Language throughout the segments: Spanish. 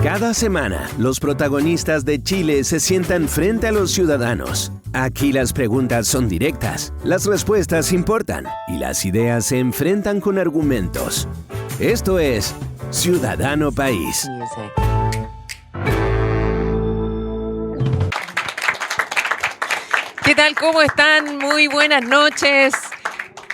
Cada semana, los protagonistas de Chile se sientan frente a los ciudadanos. Aquí las preguntas son directas, las respuestas importan y las ideas se enfrentan con argumentos. Esto es Ciudadano País. ¿Qué tal? ¿Cómo están? Muy buenas noches.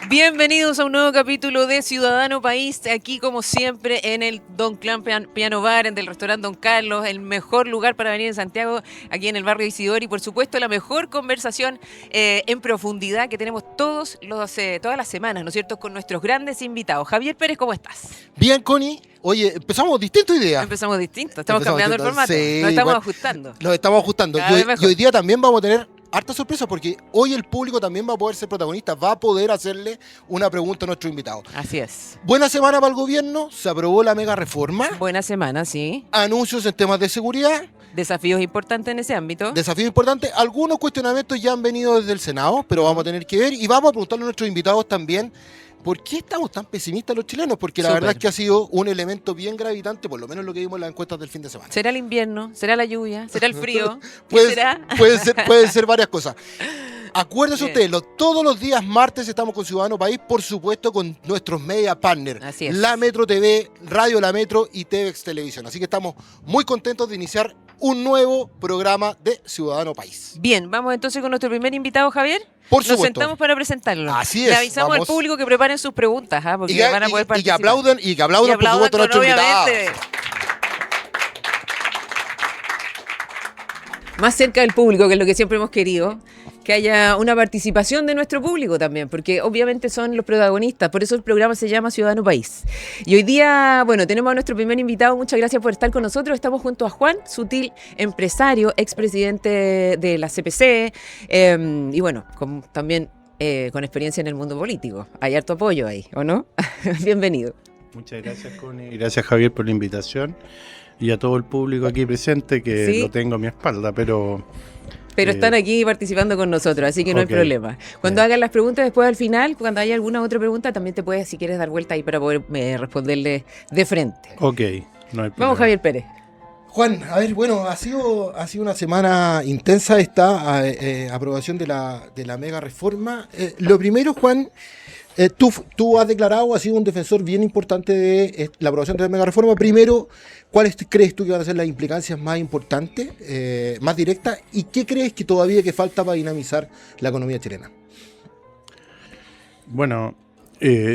Bienvenidos a un nuevo capítulo de Ciudadano País, aquí como siempre en el Don Clan Piano Bar, en el restaurante Don Carlos, el mejor lugar para venir en Santiago, aquí en el barrio Isidore, y por supuesto la mejor conversación en profundidad que tenemos todas las semanas, ¿no es cierto?, con nuestros grandes invitados. Javier Pérez, ¿cómo estás? Bien, Connie. Oye, empezamos distinto hoy día. Empezamos distinto, estamos cambiando el formato, sí, nos estamos ajustando. Nos estamos ajustando. Y hoy día también vamos a tener harta sorpresa porque hoy el público también va a poder ser protagonista, va a poder hacerle una pregunta a nuestro invitado. Así es. Buena semana para el gobierno, se aprobó la mega reforma. Buena semana, sí. Anuncios en temas de seguridad. Desafíos importantes en ese ámbito. Desafíos importantes. Algunos cuestionamientos ya han venido desde el Senado, pero vamos a tener que ver y vamos a preguntarle a nuestros invitados también ¿por qué estamos tan pesimistas los chilenos? Porque la verdad es que ha sido un elemento bien gravitante, por lo menos lo que vimos en las encuestas del fin de semana. ¿Será el invierno? ¿Será la lluvia? ¿Será el frío? ¿Qué será? Pueden ser varias cosas. Acuérdense ustedes, todos los días martes estamos con Ciudadano País, por supuesto con nuestros media partners. Así es. La Metro TV, Radio La Metro y TVX Televisión. Así que estamos muy contentos de iniciar un nuevo programa de Ciudadano País. Bien, vamos entonces con nuestro primer invitado, Javier. Por supuesto. Nos sentamos para presentarlo. Así es. Le avisamos al público que preparen sus preguntas, porque van a poder participar. Y que aplaudan por supuesto, a nuestro invitado. Más cerca del público, que es lo que siempre hemos querido, que haya una participación de nuestro público también, porque obviamente son los protagonistas, por eso el programa se llama Ciudadano País. Y hoy día, bueno, tenemos a nuestro primer invitado, muchas gracias por estar con nosotros, estamos junto a Juan Sutil, empresario, expresidente de la CPC, y bueno, también con experiencia en el mundo político. Hay harto apoyo ahí, ¿o no? Bienvenido. Muchas gracias, Connie. Gracias, Javier, por la invitación. Y a todo el público aquí presente, que ¿sí? Lo tengo a mi espalda, pero están aquí participando con nosotros, así que no hay problema. Cuando hagan las preguntas después al final, cuando haya alguna otra pregunta, también te puedes, si quieres, dar vuelta ahí para poder responderle de frente. Ok, no hay problema. Vamos, Javier Pérez. Juan, a ver, bueno, ha sido una semana intensa esta aprobación de la mega reforma. Lo primero, Juan, tú has declarado, has sido un defensor bien importante de la aprobación de la mega reforma. Primero, ¿cuáles crees tú que van a ser las implicancias más importantes, más directas? ¿Y qué crees que todavía falta para dinamizar la economía chilena? Bueno,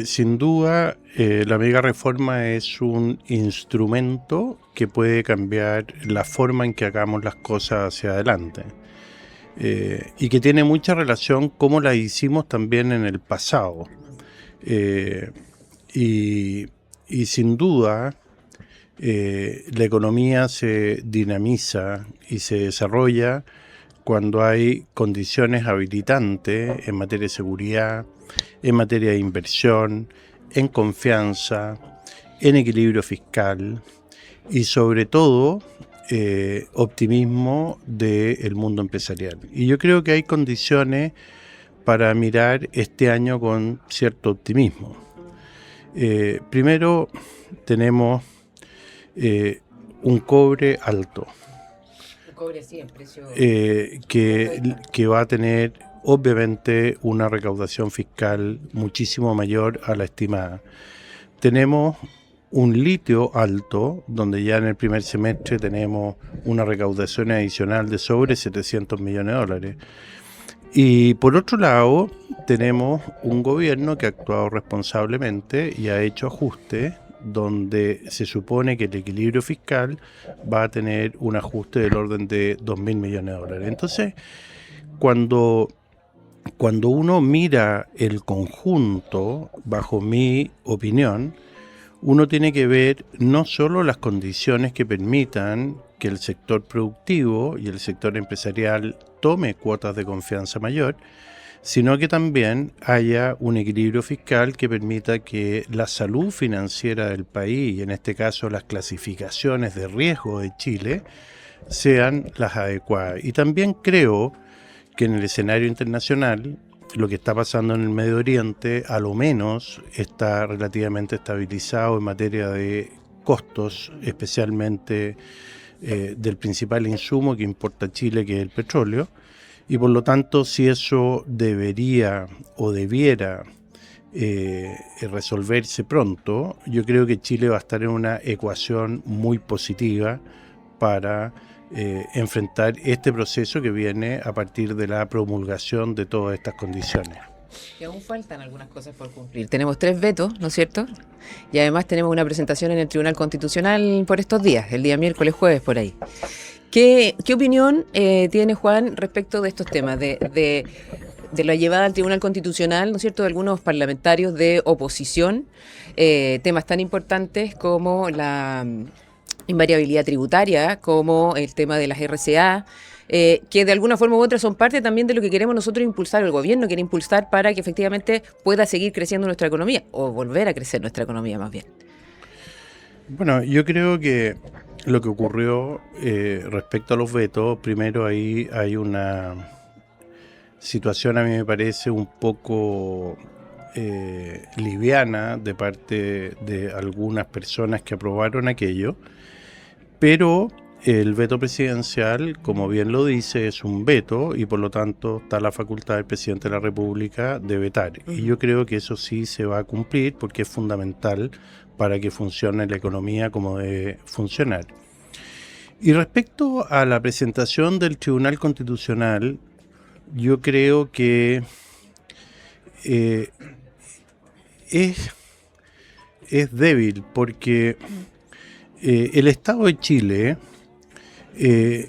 sin duda, la mega reforma es un instrumento que puede cambiar la forma en que hagamos las cosas hacia adelante. Y que tiene mucha relación cómo la hicimos también en el pasado. Y sin duda, la economía se dinamiza y se desarrolla cuando hay condiciones habilitantes en materia de seguridad, en materia de inversión, en confianza, en equilibrio fiscal y sobre todo optimismo del mundo empresarial. Y yo creo que hay condiciones para mirar este año con cierto optimismo. Primero tenemos un cobre alto, que va a tener obviamente una recaudación fiscal muchísimo mayor a la estimada. Tenemos un litio alto, donde ya en el primer semestre tenemos una recaudación adicional de sobre 700 millones de dólares. Y por otro lado, tenemos un gobierno que ha actuado responsablemente y ha hecho ajustes donde se supone que el equilibrio fiscal va a tener un ajuste del orden de 2.000 millones de dólares. Entonces, cuando uno mira el conjunto, bajo mi opinión, uno tiene que ver no solo las condiciones que permitan que el sector productivo y el sector empresarial tome cuotas de confianza mayor, sino que también haya un equilibrio fiscal que permita que la salud financiera del país, y en este caso las clasificaciones de riesgo de Chile, sean las adecuadas. Y también creo que en el escenario internacional, lo que está pasando en el Medio Oriente, a lo menos está relativamente estabilizado en materia de costos, especialmente del principal insumo que importa Chile, que es el petróleo, y por lo tanto si eso debería o debiera resolverse pronto, yo creo que Chile va a estar en una ecuación muy positiva para enfrentar este proceso que viene a partir de la promulgación de todas estas condiciones. Y aún faltan algunas cosas por cumplir. Tenemos 3 vetos, ¿no es cierto? Y además tenemos una presentación en el Tribunal Constitucional por estos días, el día miércoles, jueves, por ahí. ¿Qué opinión tiene Juan respecto de estos temas, de la llevada al Tribunal Constitucional, ¿no es cierto?, de algunos parlamentarios de oposición, temas tan importantes como la invariabilidad tributaria, como el tema de las RCA, que de alguna forma u otra son parte también de lo que queremos nosotros impulsar, el gobierno quiere impulsar para que efectivamente pueda seguir creciendo nuestra economía, o volver a crecer nuestra economía más bien? Bueno, yo creo que lo que ocurrió respecto a los vetos, primero ahí hay una situación, a mí me parece un poco liviana de parte de algunas personas que aprobaron aquello, pero el veto presidencial, como bien lo dice, es un veto y por lo tanto está la facultad del presidente de la República de vetar. Y yo creo que eso sí se va a cumplir porque es fundamental para que funcione la economía como debe funcionar. Y respecto a la presentación del Tribunal Constitucional, yo creo que es débil porque el Estado de Chile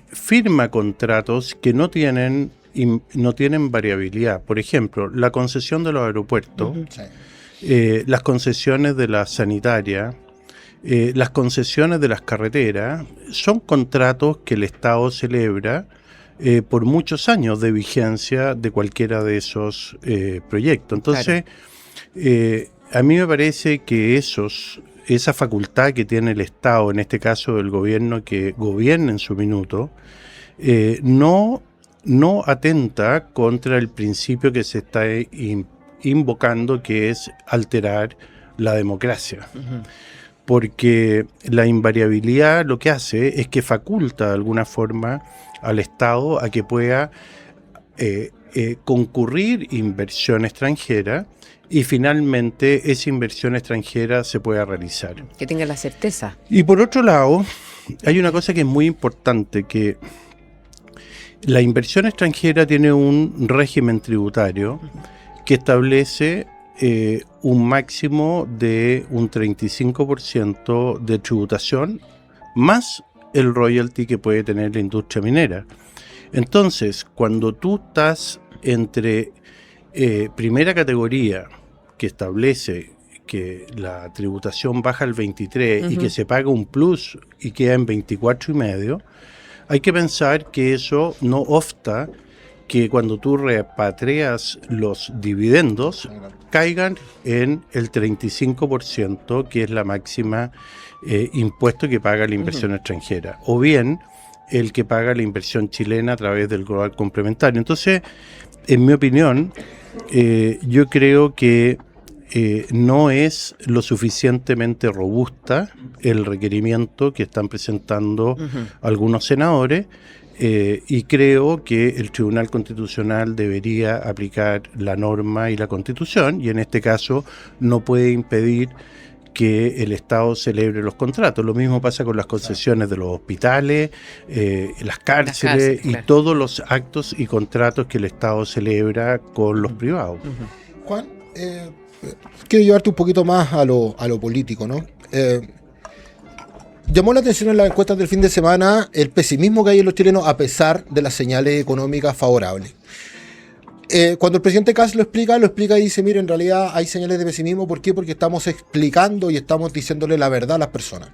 firma contratos que no tienen variabilidad. Por ejemplo, la concesión de los aeropuertos, las concesiones de la sanitaria, las concesiones de las carreteras, son contratos que el Estado celebra por muchos años de vigencia de cualquiera de esos proyectos. Entonces, a mí me parece que esa facultad que tiene el Estado, en este caso el gobierno que gobierna en su minuto, no atenta contra el principio que se está invocando, que es alterar la democracia. Porque la invariabilidad lo que hace es que faculta de alguna forma al Estado a que pueda concurrir inversión extranjera y finalmente esa inversión extranjera se pueda realizar. Que tenga la certeza. Y por otro lado, hay una cosa que es muy importante, que la inversión extranjera tiene un régimen tributario que establece un máximo de un 35% de tributación más el royalty que puede tener la industria minera. Entonces, cuando tú estás entre primera categoría, que establece que la tributación baja al 23 y que se paga un plus y queda en 24,5, hay que pensar que eso no obsta que cuando tú repatrias los dividendos caigan en el 35%, que es la máxima impuesto que paga la inversión extranjera, o bien el que paga la inversión chilena a través del global complementario. Entonces, en mi opinión, yo creo que no es lo suficientemente robusta el requerimiento que están presentando algunos senadores, y creo que el Tribunal Constitucional debería aplicar la norma y la Constitución, y en este caso no puede impedir que el Estado celebre los contratos. Lo mismo pasa con las concesiones de los hospitales, las cárceles y todos los actos y contratos que el Estado celebra con los privados. Juan, quiero llevarte un poquito más a lo político, ¿no? Llamó la atención en las encuestas del fin de semana el pesimismo que hay en los chilenos a pesar de las señales económicas favorables. Cuando el presidente Kast lo explica y dice, mire, en realidad hay señales de pesimismo. ¿Por qué? Porque estamos explicando y estamos diciéndole la verdad a las personas.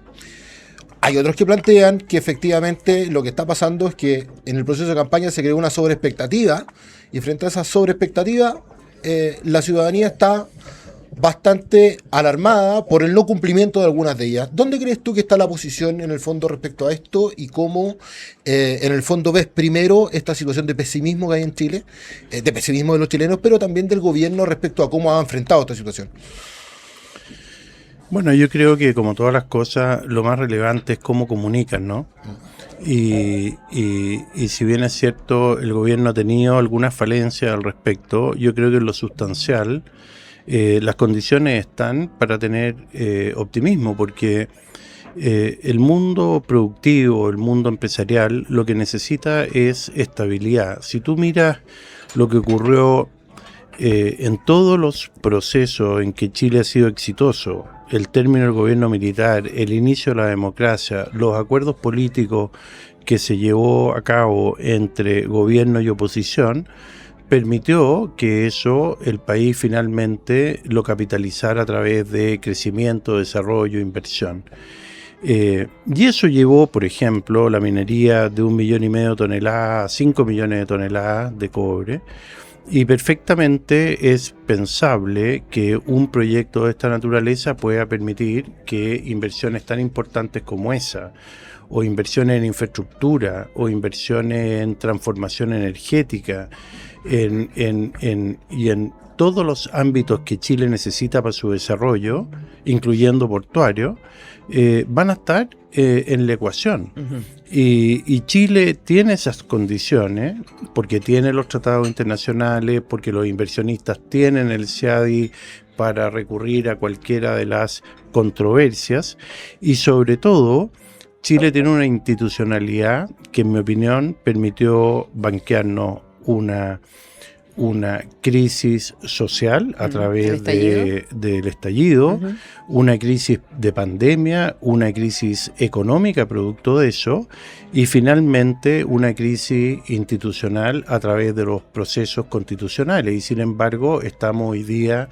Hay otros que plantean que efectivamente lo que está pasando es que en el proceso de campaña se creó una sobreexpectativa, y frente a esa sobreexpectativa la ciudadanía está bastante alarmada por el no cumplimiento de algunas de ellas. ¿Dónde crees tú que está la posición en el fondo respecto a esto, y cómo en el fondo ves primero esta situación de pesimismo que hay en Chile, de pesimismo de los chilenos, pero también del gobierno respecto a cómo ha enfrentado esta situación? Bueno, yo creo que como todas las cosas, lo más relevante es cómo comunican, ¿no? Y si bien es cierto, el gobierno ha tenido algunas falencias al respecto, yo creo que en lo sustancial las condiciones están para tener optimismo, porque el mundo productivo, el mundo empresarial, lo que necesita es estabilidad. Si tú miras lo que ocurrió en todos los procesos en que Chile ha sido exitoso, el término del gobierno militar, el inicio de la democracia, los acuerdos políticos que se llevó a cabo entre gobierno y oposición, permitió que eso el país finalmente lo capitalizara a través de crecimiento, desarrollo, inversión. Y eso llevó, por ejemplo, la minería de 1,5 millones de toneladas a 5 millones de toneladas de cobre. Y perfectamente es pensable que un proyecto de esta naturaleza pueda permitir que inversiones tan importantes como esa, o inversiones en infraestructura, o inversiones en transformación energética, y en todos los ámbitos que Chile necesita para su desarrollo, incluyendo portuario, van a estar en la ecuación. Y Chile tiene esas condiciones porque tiene los tratados internacionales, porque los inversionistas tienen el CIADI para recurrir a cualquiera de las controversias, y sobre todo Chile tiene una institucionalidad que, en mi opinión, permitió banquearnos una crisis social a través del estallido, una crisis de pandemia, una crisis económica producto de eso, y finalmente una crisis institucional a través de los procesos constitucionales. Y sin embargo, estamos hoy día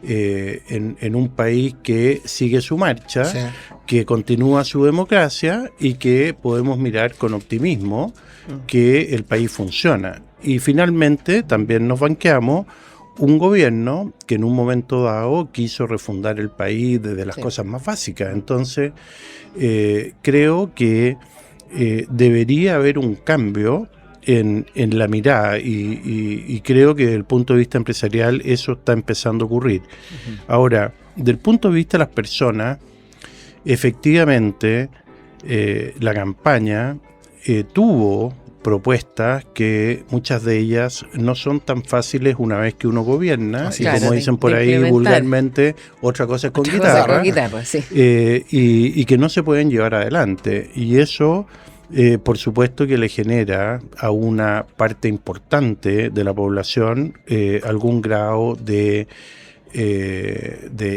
en un país que sigue su marcha, sí, que continúa su democracia y que podemos mirar con optimismo que el país funciona. Y finalmente también nos banqueamos un gobierno que en un momento dado quiso refundar el país desde las cosas más básicas. Entonces, creo que debería haber un cambio en la mirada y creo que desde el punto de vista empresarial eso está empezando a ocurrir. Ahora, del punto de vista de las personas, efectivamente, la campaña tuvo propuestas que muchas de ellas no son tan fáciles una vez que uno gobierna, y como dicen por ahí vulgarmente, otra cosa es con guitarra, sí, y que no se pueden llevar adelante, y eso por supuesto que le genera a una parte importante de la población algún grado de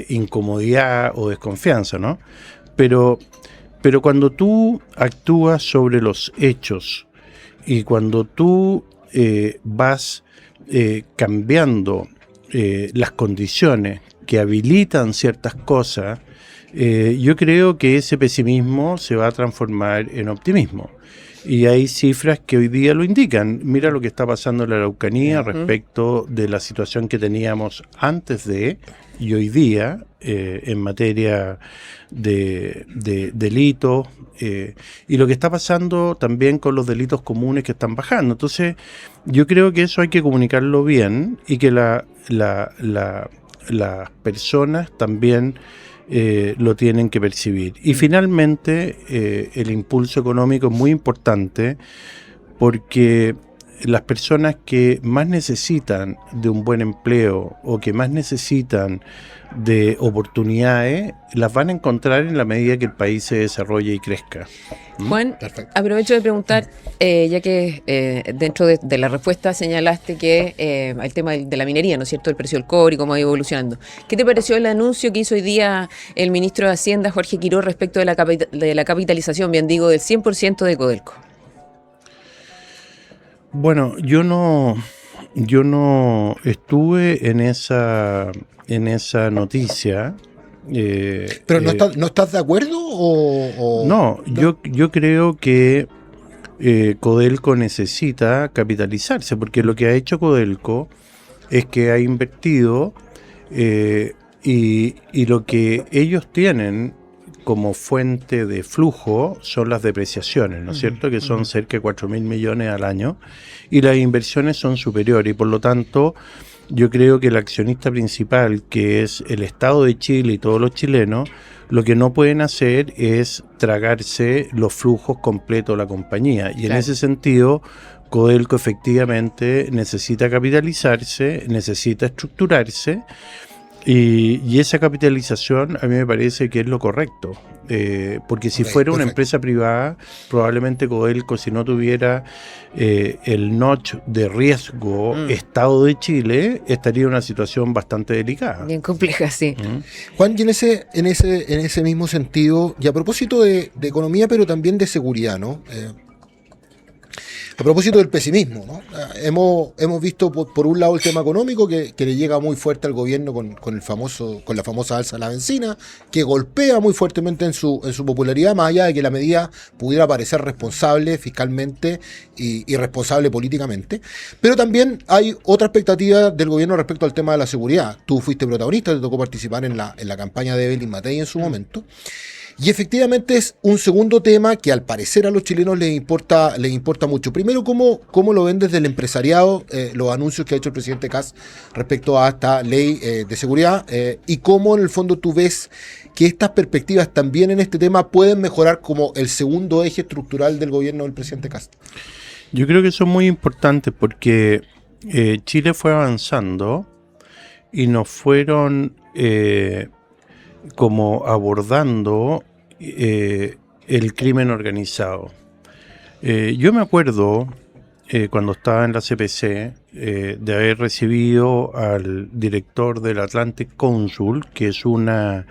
incomodidad o desconfianza, ¿no? Pero cuando tú actúas sobre los hechos y cuando tú vas cambiando las condiciones que habilitan ciertas cosas, yo creo que ese pesimismo se va a transformar en optimismo. Y hay cifras que hoy día lo indican. Mira lo que está pasando en la Araucanía respecto de la situación que teníamos antes de y hoy día en materia de delitos, y lo que está pasando también con los delitos comunes que están bajando. Entonces, yo creo que eso hay que comunicarlo bien y que las personas también lo tienen que percibir. Y finalmente, el impulso económico es muy importante porque las personas que más necesitan de un buen empleo o que más necesitan de oportunidades, las van a encontrar en la medida que el país se desarrolle y crezca. Juan, aprovecho de preguntar, ya que dentro de la respuesta señalaste que el tema de la minería, ¿no es cierto?, el precio del cobre y cómo ha ido evolucionando. ¿Qué te pareció el anuncio que hizo hoy día el ministro de Hacienda, Jorge Quiroz, respecto de la capitalización, bien digo, del 100% de Codelco? Bueno, yo no estuve en esa noticia. ¿Pero no estás de acuerdo o...? No, yo creo que Codelco necesita capitalizarse, porque lo que ha hecho Codelco es que ha invertido y lo que ellos tienen como fuente de flujo son las depreciaciones, ¿no es cierto?, que son cerca de 4.000 millones al año, y las inversiones son superiores, y por lo tanto yo creo que el accionista principal, que es el Estado de Chile y todos los chilenos, lo que no pueden hacer es tragarse los flujos completos de la compañía. Y en ese sentido, Codelco efectivamente necesita capitalizarse, necesita estructurarse, y esa capitalización a mí me parece que es lo correcto. Porque si fuera una empresa privada, probablemente Codelco, si no tuviera el notch de riesgo Estado de Chile, estaría en una situación bastante delicada. Bien compleja, sí. Juan, y en ese mismo sentido, y a propósito de economía, pero también de seguridad, ¿no? A propósito del pesimismo, ¿no? Hemos visto por un lado el tema económico que le llega muy fuerte al gobierno con la famosa alza de la benzina, que golpea muy fuertemente en su popularidad, más allá de que la medida pudiera parecer responsable fiscalmente y responsable políticamente. Pero también hay otra expectativa del gobierno respecto al tema de la seguridad. Tú fuiste protagonista, te tocó participar en la campaña de Evelyn Matei en su momento. Y efectivamente es un segundo tema que al parecer a los chilenos les importa mucho. Primero, ¿cómo lo ven desde el empresariado los anuncios que ha hecho el presidente Kast respecto a esta ley de seguridad? Y cómo en el fondo tú ves que estas perspectivas también en este tema pueden mejorar como el segundo eje estructural del gobierno del presidente Kast. Yo creo que son muy importantes porque Chile fue avanzando y nos fueron como abordando el crimen organizado. Yo me acuerdo cuando estaba en la CPC de haber recibido al director del Atlantic Council, que es una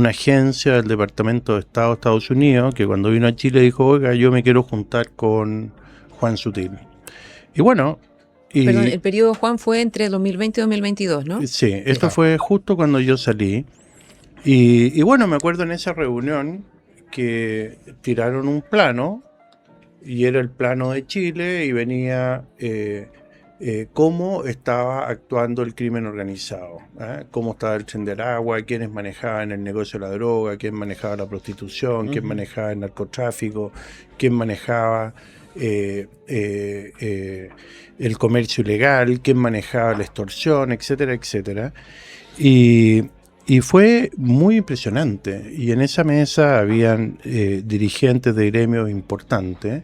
agencia del Departamento de Estado de Estados Unidos, que cuando vino a Chile dijo, oiga, yo me quiero juntar con Juan Sutil. Y bueno... Perdón, el periodo, Juan, fue entre 2020 y 2022, ¿no? Sí, esto fue justo cuando yo salí. Y bueno, me acuerdo en esa reunión que tiraron un plano, y era el plano de Chile, y venía cómo estaba actuando el crimen organizado, cómo estaba el Tren de Aragua, quiénes manejaban el negocio de la droga, quién manejaba la prostitución, quién manejaba el narcotráfico, quién manejaba el comercio ilegal, quién manejaba la extorsión, etcétera, etcétera. Y fue muy impresionante. Y en esa mesa habían dirigentes de gremios importantes.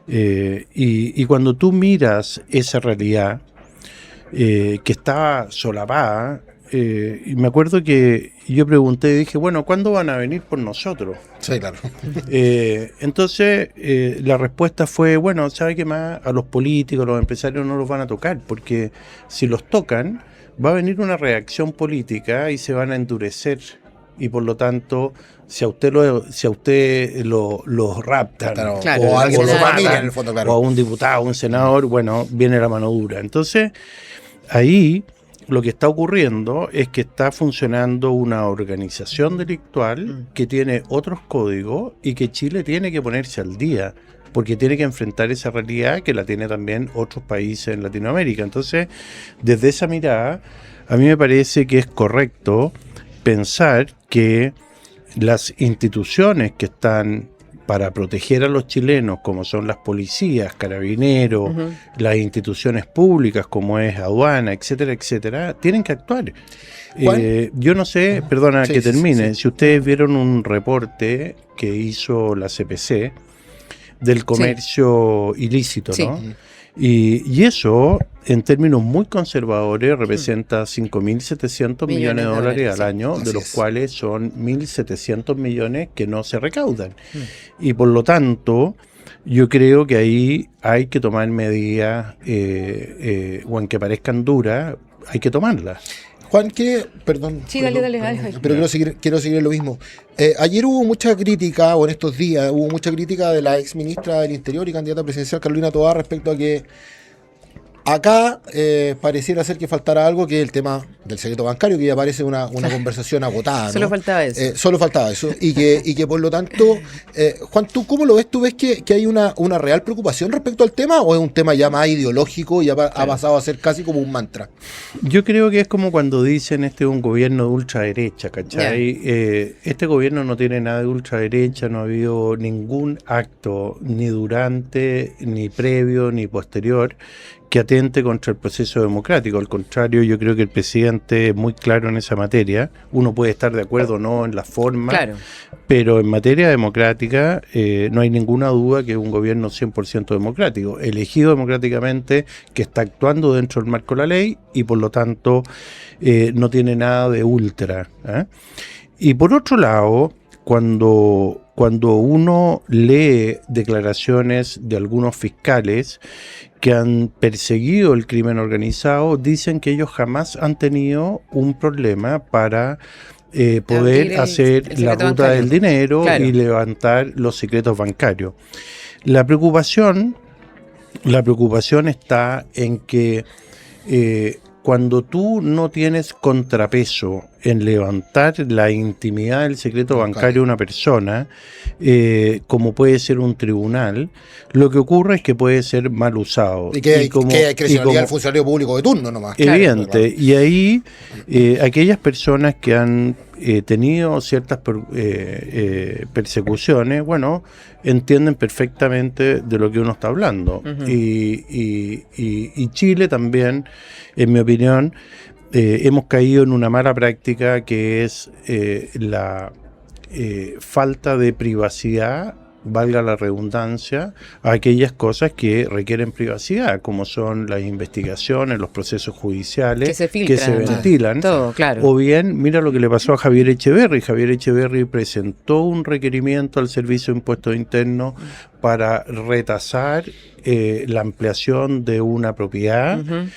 Y cuando tú miras esa realidad que estaba solapada, y me acuerdo que yo pregunté y dije, bueno, ¿cuándo van a venir por nosotros? Sí, claro. Entonces la respuesta fue, bueno, ¿sabe qué más? A los políticos, a los empresarios no los van a tocar, porque si los tocan, va a venir una reacción política y se van a endurecer. Y por lo tanto, si a usted lo raptan, claro, o a alguien de su matan, familia, en el fondo, claro. o a un diputado, un senador, bueno, viene la mano dura. Entonces, ahí lo que está ocurriendo es que está funcionando una organización delictual que tiene otros códigos y que Chile tiene que ponerse al día, porque tiene que enfrentar esa realidad que la tiene también otros países en Latinoamérica. Entonces, desde esa mirada, a mí me parece que es correcto pensar que las instituciones que están para proteger a los chilenos, como son las policías, carabineros, las instituciones públicas como es aduana, etcétera, etcétera, tienen que actuar. Yo no sé, perdona que termine, si ustedes vieron un reporte que hizo la CPC del comercio ilícito, ¿no? Y eso, en términos muy conservadores, representa 5.700 millones de dólares al año, de los cuales son 1.700 millones que no se recaudan. Y por lo tanto, yo creo que ahí hay que tomar medidas, o aunque parezcan duras, hay que tomarlas. Juan, perdón. Sí, dale. Pero quiero seguir en lo mismo. Ayer hubo mucha crítica, o en estos días, hubo mucha crítica de la ex ministra del Interior y candidata presidencial Carolina Tovar respecto a que acá pareciera ser que faltara algo, que es el tema del secreto bancario, que ya parece una conversación agotada, ¿no? Solo faltaba eso. Solo faltaba eso. Y que por lo tanto, Juan, ¿tú cómo lo ves? ¿Tú ves que hay una real preocupación respecto al tema, o es un tema ya más ideológico y ha pasado a ser casi como un mantra? Yo creo que es como cuando dicen este es un gobierno de ultraderecha, ¿cachai? Este gobierno no tiene nada de ultraderecha, no ha habido ningún acto, ni durante, ni previo, ni posterior, que atente contra el proceso democrático. Al contrario, yo creo que el presidente es muy claro en esa materia. Uno puede estar de acuerdo o no en la forma, Claro. pero en materia democrática no hay ninguna duda que es un gobierno 100% democrático, elegido democráticamente, que está actuando dentro del marco de la ley y por lo tanto no tiene nada de ultra. Y por otro lado, cuando uno lee declaraciones de algunos fiscales que han perseguido el crimen organizado, dicen que ellos jamás han tenido un problema para poder hacer la ruta bancario del dinero, claro, y levantar los secretos bancarios. La preocupación está en que cuando tú no tienes contrapeso en levantar la intimidad del secreto bancario de una persona, como puede ser un tribunal, lo que ocurre es que puede ser mal usado. Y que hay discrecionalidad del funcionario público de turno nomás. Evidente. Claro. Y ahí aquellas personas que han tenido ciertas persecuciones, bueno, entienden perfectamente de lo que uno está hablando. Uh-huh. Y Chile también, en mi opinión, hemos caído en una mala práctica que es la falta de privacidad, valga la redundancia, a aquellas cosas que requieren privacidad, como son las investigaciones, los procesos judiciales que se ventilan. Todo, claro. O bien, mira lo que le pasó a Javier Echeverri. Javier Echeverri presentó un requerimiento al Servicio de Impuestos Internos para retasar la ampliación de una propiedad. Uh-huh.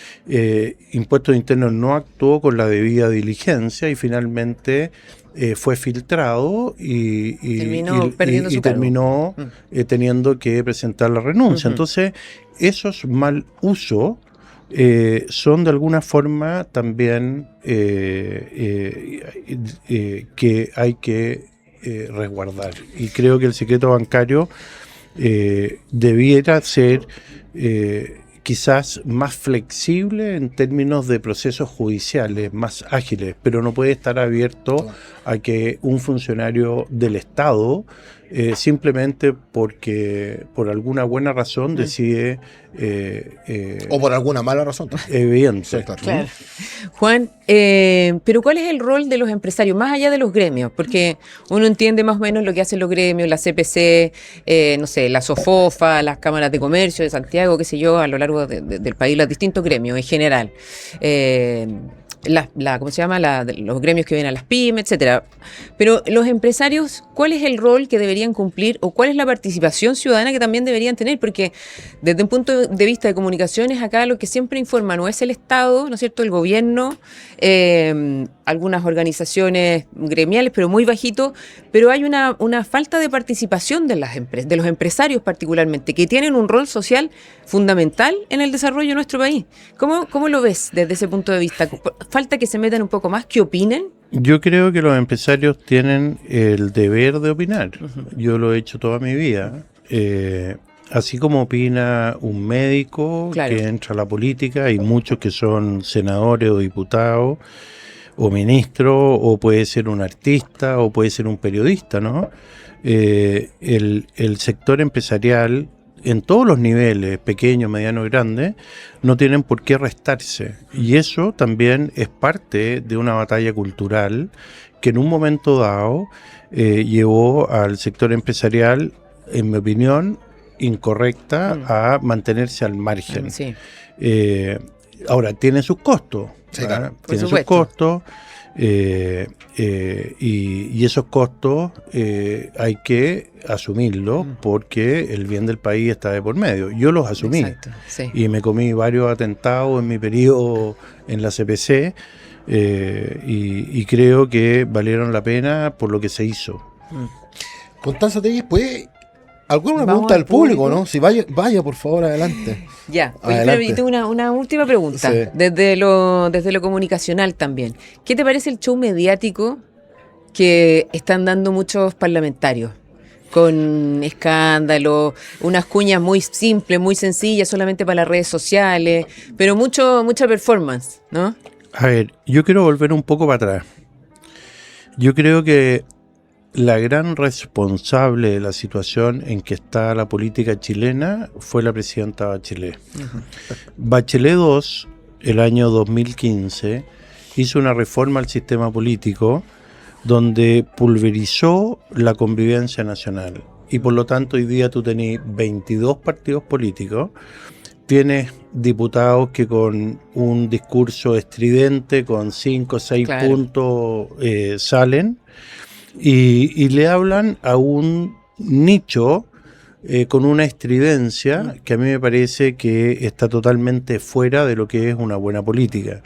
Impuestos Internos no actuó con la debida diligencia y finalmente fue filtrado y terminó teniendo que presentar la renuncia. Uh-huh. Entonces, esos mal usos son de alguna forma también que hay que resguardar. Y creo que el secreto bancario debiera ser quizás más flexible en términos de procesos judiciales, más ágiles, pero no puede estar abierto a que un funcionario del Estado simplemente porque por alguna buena razón decide o por alguna mala razón. Evidente. Sí, claro. Juan, pero ¿cuál es el rol de los empresarios, más allá de los gremios? Porque uno entiende más o menos lo que hacen los gremios, la CPC, no sé, la SOFOFA, las cámaras de comercio de Santiago, qué sé yo, a lo largo del país, los distintos gremios en general. ¿Cómo se llama? Los gremios que vienen a las pymes, etcétera. Pero los empresarios, ¿cuál es el rol que deberían cumplir o cuál es la participación ciudadana que también deberían tener? Porque desde un punto de vista de comunicaciones, acá lo que siempre informa no es el Estado, ¿no es cierto?, el gobierno, algunas organizaciones gremiales, pero muy bajito, pero hay una falta de participación de las empresas, de los empresarios particularmente, que tienen un rol social fundamental en el desarrollo de nuestro país. ¿Cómo lo ves desde ese punto de vista? ¿Falta que se metan un poco más, que opinen? Yo creo que los empresarios tienen el deber de opinar. Uh-huh. Yo lo he hecho toda mi vida. Así como opina un médico, claro, que entra a la política, hay muchos que son senadores o diputados o ministros, o puede ser un artista o puede ser un periodista, ¿no? El sector empresarial en todos los niveles, pequeño, mediano y grande, no tienen por qué restarse. Y eso también es parte de una batalla cultural que en un momento dado llevó al sector empresarial, en mi opinión, incorrecta, a mantenerse al margen. Sí. Ahora, tiene sus costos. Sí, claro. Tiene sus costos. Y esos costos hay que asumirlos porque el bien del país está de por medio. Yo los asumí. Exacto, sí. Y me comí varios atentados en mi periodo en la CPC y creo que valieron la pena por lo que se hizo. Constanza Telles, pues alguna pregunta al público, ¿no? Si vaya por favor, adelante. Ya, oye, yo tengo una última pregunta, sí, desde lo comunicacional también. ¿Qué te parece el show mediático que están dando muchos parlamentarios? Con escándalos, unas cuñas muy simples, muy sencillas, solamente para las redes sociales, pero mucha performance, ¿no? A ver, yo quiero volver un poco para atrás. Yo creo que la gran responsable de la situación en que está la política chilena fue la presidenta Bachelet. Bachelet II, el año 2015, hizo una reforma al sistema político donde pulverizó la convivencia nacional. Y por lo tanto hoy día tú tenés 22 partidos políticos, tienes diputados que con un discurso estridente, con 5 o 6 puntos salen y le hablan a un nicho con una estridencia que a mí me parece que está totalmente fuera de lo que es una buena política.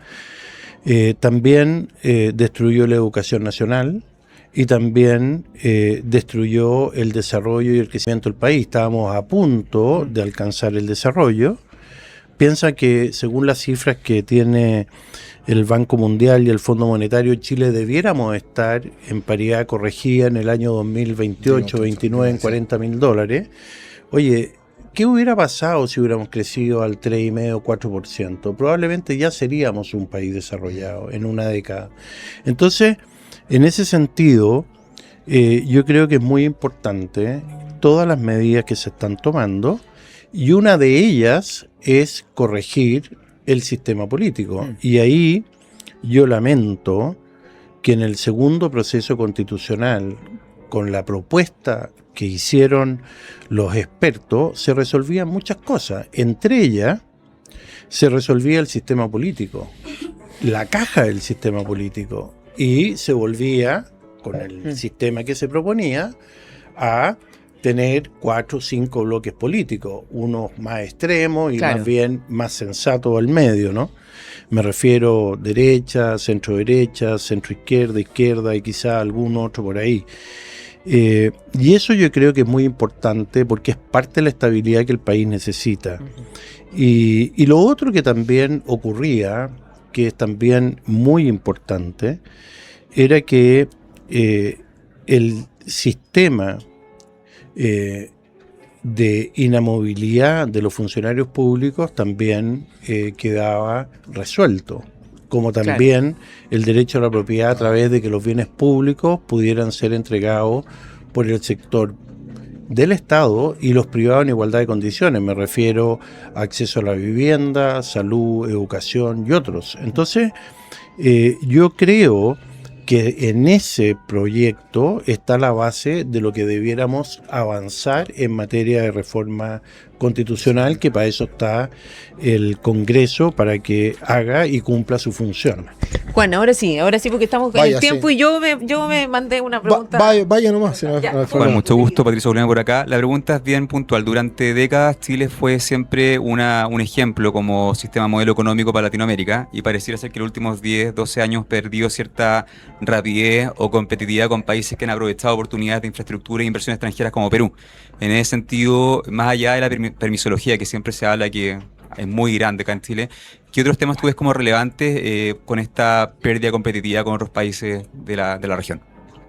También destruyó la educación nacional y también destruyó el desarrollo y el crecimiento del país. Estábamos a punto de alcanzar el desarrollo. Piensa que según las cifras que tiene el Banco Mundial y el Fondo Monetario, Chile debiéramos estar en paridad corregida en el año 2028, 29 en $40.000. Oye, ¿qué hubiera pasado si hubiéramos crecido al 3,5 o 4%? Probablemente ya seríamos un país desarrollado en una década. Entonces, en ese sentido, yo creo que es muy importante todas las medidas que se están tomando, y una de ellas es corregir el sistema político. Y ahí yo lamento que en el segundo proceso constitucional, con la propuesta que hicieron los expertos, se resolvían muchas cosas. Entre ellas, se resolvía el sistema político, la caja del sistema político, y se volvía, con el sistema que se proponía, a tener 4 o 5 bloques políticos, unos más extremos y más bien más sensatos al medio, ¿no? Me refiero derecha, centro izquierda, izquierda y quizá algún otro por ahí. Y eso yo creo que es muy importante porque es parte de la estabilidad que el país necesita. Y lo otro que también ocurría, que es también muy importante, era que el sistema de inamovilidad de los funcionarios públicos también quedaba resuelto, como también el derecho a la propiedad a través de que los bienes públicos pudieran ser entregados por el sector del Estado y los privados en igualdad de condiciones. Me refiero a acceso a la vivienda, salud, educación y otros. Entonces, yo creo que en ese proyecto está la base de lo que debiéramos avanzar en materia de reforma constitucional, que para eso está el Congreso, para que haga y cumpla su función. Juan, ahora sí, porque estamos con el tiempo, sí. Y yo me mandé una pregunta. Vaya nomás. Con mucho gusto, Patricio Bolena por acá. La pregunta es bien puntual. Durante décadas Chile fue siempre un ejemplo como sistema modelo económico para Latinoamérica, y pareciera ser que los últimos 10, 12 años perdió cierta rapidez o competitividad con países que han aprovechado oportunidades de infraestructura e inversiones extranjeras como Perú. En ese sentido, más allá de la permisología que siempre se habla que es muy grande acá en Chile, ¿qué otros temas tú ves como relevantes con esta pérdida de competitividad con otros países de la región?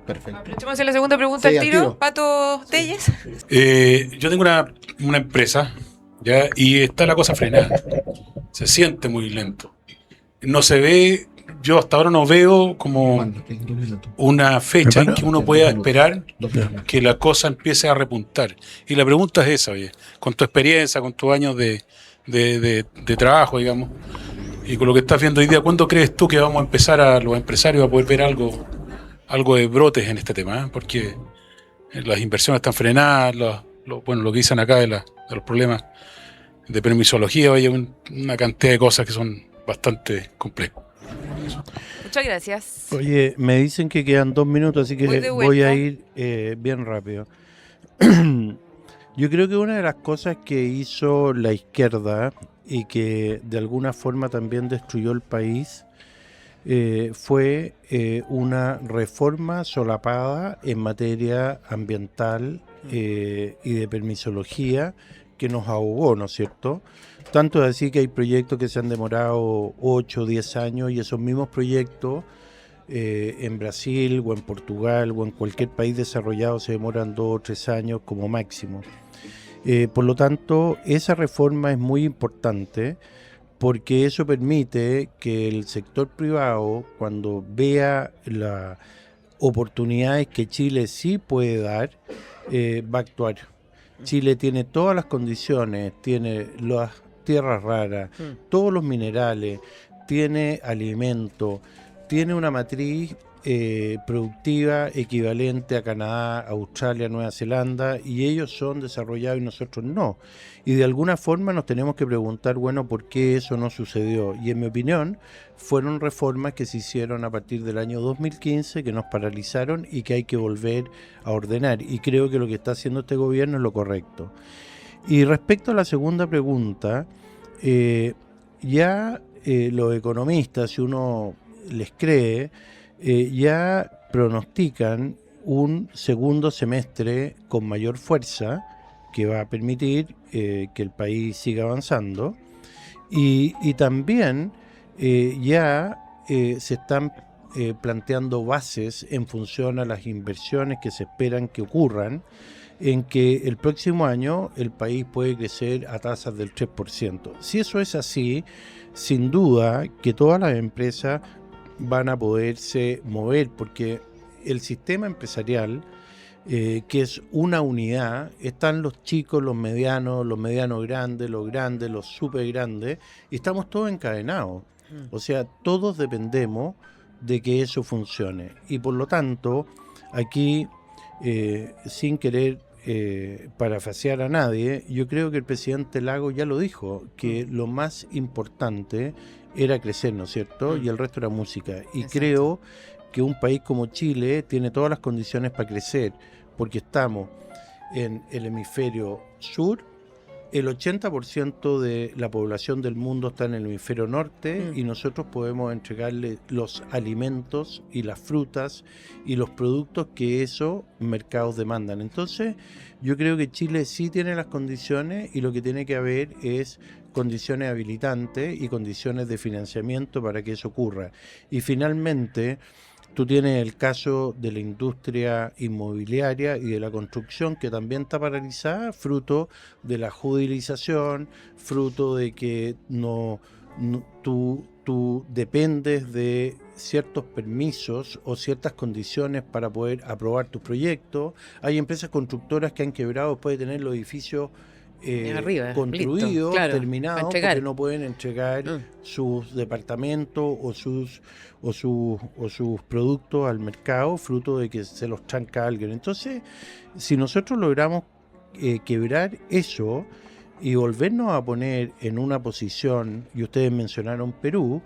Perfecto. Aprovechemos la segunda pregunta al tiro. Pato Telles. Yo tengo una empresa, ¿ya? Y está la cosa frenada. Se siente muy lento. No se ve, yo hasta ahora no veo como una fecha en que uno pueda esperar que la cosa empiece a repuntar. Y la pregunta es esa, oye, con tu experiencia, con tus años de trabajo, digamos, y con lo que estás viendo hoy día, ¿cuándo crees tú que vamos a empezar a los empresarios a poder ver algo de brotes en este tema? Porque las inversiones están frenadas, lo que dicen acá de los problemas de permisología, oye, una cantidad de cosas que son bastante complejas. Muchas gracias. Oye, me dicen que quedan 2 minutos, así que voy a ir bien rápido. Yo creo que una de las cosas que hizo la izquierda y que de alguna forma también destruyó el país fue una reforma solapada en materia ambiental y de permisología que nos ahogó, ¿no es cierto? Tanto es así que hay proyectos que se han demorado 8 o 10 años y esos mismos proyectos en Brasil o en Portugal o en cualquier país desarrollado se demoran 2 o 3 años como máximo. Por lo tanto, esa reforma es muy importante porque eso permite que el sector privado, cuando vea oportunidades que Chile sí puede dar, va a actuar. Chile tiene todas las condiciones, tiene las tierras raras, todos los minerales, tiene alimento, tiene una matriz productiva equivalente a Canadá, Australia, Nueva Zelanda, y ellos son desarrollados y nosotros no. Y de alguna forma nos tenemos que preguntar, bueno, ¿por qué eso no sucedió? Y en mi opinión, fueron reformas que se hicieron a partir del año 2015, que nos paralizaron y que hay que volver a ordenar. Y creo que lo que está haciendo este gobierno es lo correcto. Y respecto a la segunda pregunta, los economistas, si uno les cree, ya pronostican un segundo semestre con mayor fuerza que va a permitir que el país siga avanzando, y también se están planteando bases en función a las inversiones que se esperan que ocurran, en que el próximo año el país puede crecer a tasas del 3%. Si eso es así, sin duda que todas las empresas van a poderse mover, porque el sistema empresarial, que es una unidad, están los chicos, los medianos grandes, los súper grandes, y estamos todos encadenados. O sea, todos dependemos de que eso funcione. Y por lo tanto, aquí, sin querer parafrasear a nadie, yo creo que el presidente Lagos ya lo dijo, que lo más importante era crecer, ¿no es cierto? Y el resto era música. Y exacto, creo que un país como Chile tiene todas las condiciones para crecer, porque estamos en el hemisferio sur, el 80% de la población del mundo está en el hemisferio norte, y nosotros podemos entregarle los alimentos y las frutas y los productos que esos mercados demandan. Entonces, yo creo que Chile sí tiene las condiciones, y lo que tiene que haber es condiciones habilitantes y condiciones de financiamiento para que eso ocurra. Y finalmente, tú tienes el caso de la industria inmobiliaria y de la construcción, que también está paralizada, fruto de la judicialización, fruto de que tú dependes de ciertos permisos o ciertas condiciones para poder aprobar tus proyectos. Hay empresas constructoras que han quebrado después de tener los edificios construidos, claro, terminados, porque no pueden entregar sus departamentos o sus productos al mercado, fruto de que se los tranca alguien. Entonces, si nosotros logramos quebrar eso y volvernos a poner en una posición, y ustedes mencionaron Perú,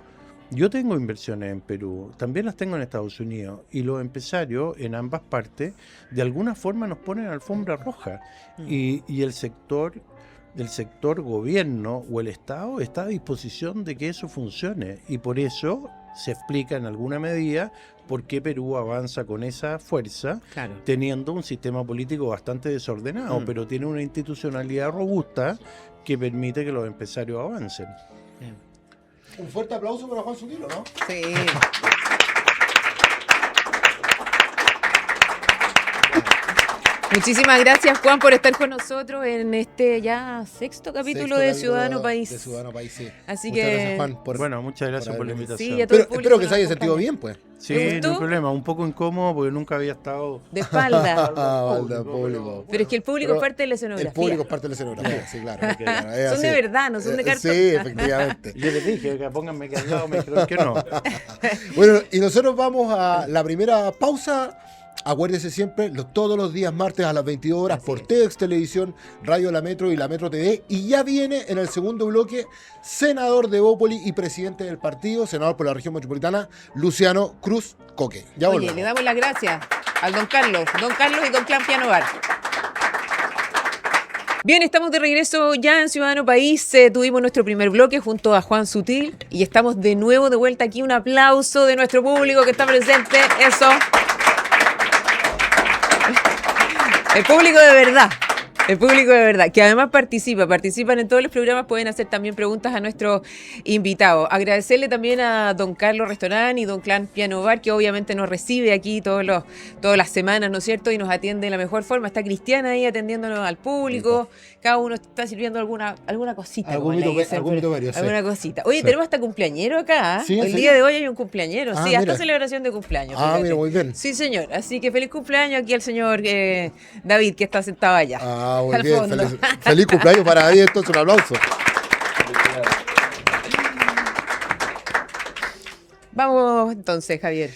yo tengo inversiones en Perú, también las tengo en Estados Unidos, y los empresarios en ambas partes de alguna forma nos ponen alfombra roja, y el sector gobierno o el Estado está a disposición de que eso funcione, y por eso se explica en alguna medida por qué Perú avanza con esa fuerza, claro, teniendo un sistema político bastante desordenado, pero tiene una institucionalidad robusta que permite que los empresarios avancen. Un fuerte aplauso para Juan Sutilo, ¿no? Sí. Muchísimas gracias, Juan, por estar con nosotros en este ya sexto capítulo de Ciudadano País. De Ciudadano País, sí. Así muchas que gracias, Juan, muchas gracias por la invitación. Sí, pero espero que se haya sentido bien, pues. Sí, no hay problema, un poco incómodo porque nunca había estado de espalda. Público. Pero es que el público es parte de la escenografía. El público es parte de la escenografía, sí, claro. Son así. De verdad, no son de cartón. Sí, efectivamente. Yo les dije que pónganme que al lado, me dijeron que no. Bueno, y nosotros vamos a la primera pausa. Acuérdese siempre, todos los días martes a las 22 horas así por TEDx Televisión, Radio La Metro y La Metro TV. Y ya viene en el segundo bloque, senador de Bópoli y presidente del partido, senador por la región metropolitana, Luciano Cruz Coque. Ya volvemos. Le damos las gracias al don Carlos y don Clan Pianobar. Bien, estamos de regreso ya en Ciudadano País. Tuvimos nuestro primer bloque junto a Juan Sutil y estamos de nuevo de vuelta aquí. Un aplauso de nuestro público que está presente. Eso. El público de verdad. El público de verdad, que además participan en todos los programas, pueden hacer también preguntas a nuestros invitados. Agradecerle también a don Carlos Restaurant y don Clan Piano Bar, que obviamente nos recibe aquí todas las semanas, ¿no es cierto? Y nos atiende de la mejor forma. Está Cristiana ahí atendiéndonos al público. Cada uno está sirviendo alguna cosita. Algún vituperio, sí. Alguna cosita. Oye, tenemos hasta cumpleañero acá. Sí, el día de hoy hay un cumpleañero. Sí, hasta mira. celebración de cumpleaños. Mira, muy bien. Sí, señor. Así que feliz cumpleaños aquí al señor David, que está sentado allá. Muy al bien. fondo. Feliz cumpleaños para David, entonces un aplauso. Vamos entonces, Javier.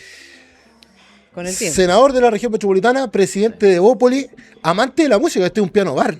Con el tiempo. Senador de la región metropolitana, presidente de Bópoli, amante de la música, este es un piano bar.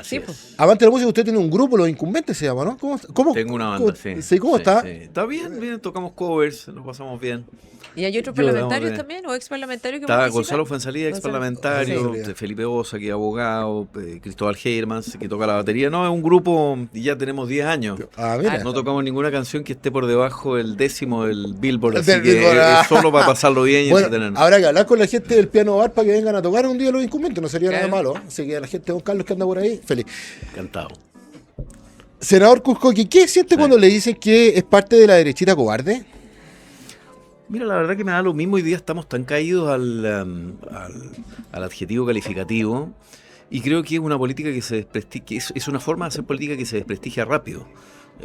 Sí, pues. Amante de la música, usted tiene un grupo, Los Incumbentes se llama, ¿no? ¿Cómo? Tengo una banda, sí. Sí, ¿cómo está? Sí. Está bien, tocamos covers, nos pasamos bien. ¿Y hay otros Yo, parlamentarios digamos, también o ex parlamentarios que Está participan? Gonzalo Fuenzalía, ex parlamentario, Sí. Felipe Osa, que es abogado, Cristóbal Hermans, que toca la batería. No, es un grupo y ya tenemos 10 años. Mira. No tocamos ninguna canción que esté por debajo del 10º del Billboard, así Del que Billboard. es solo para pasarlo bien y Bueno, entretenernos. habrá que hablar con la gente del piano bar para que vengan a tocar un día Los Incumbentes, no sería Claro. nada malo. Así que la gente de Don Carlos que anda por ahí, feliz. Encantado. Senador Cuscoqui, ¿qué siente cuando le dicen que es parte de la derechita cobarde? Mira, la verdad que me da lo mismo. Hoy día estamos tan caídos al adjetivo calificativo y creo que es una política que se desprestigia, es una forma de hacer política que se desprestigia rápido.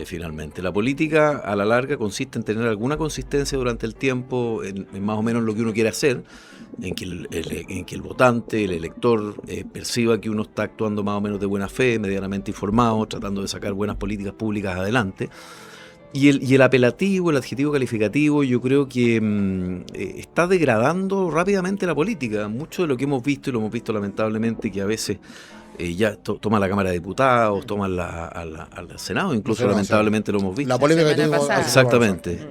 Finalmente, la política a la larga consiste en tener alguna consistencia durante el tiempo, en más o menos lo que uno quiere hacer, en que el votante, el elector, perciba que uno está actuando más o menos de buena fe, medianamente informado, tratando de sacar buenas políticas públicas adelante. Y el apelativo, el adjetivo calificativo, yo creo que está degradando rápidamente la política. Mucho de lo que hemos visto, y lo hemos visto lamentablemente, que a veces ya toma la Cámara de Diputados, toma al Senado, incluso Senado, lamentablemente lo hemos visto. La polémica que semana tuvimos pasada. Exactamente.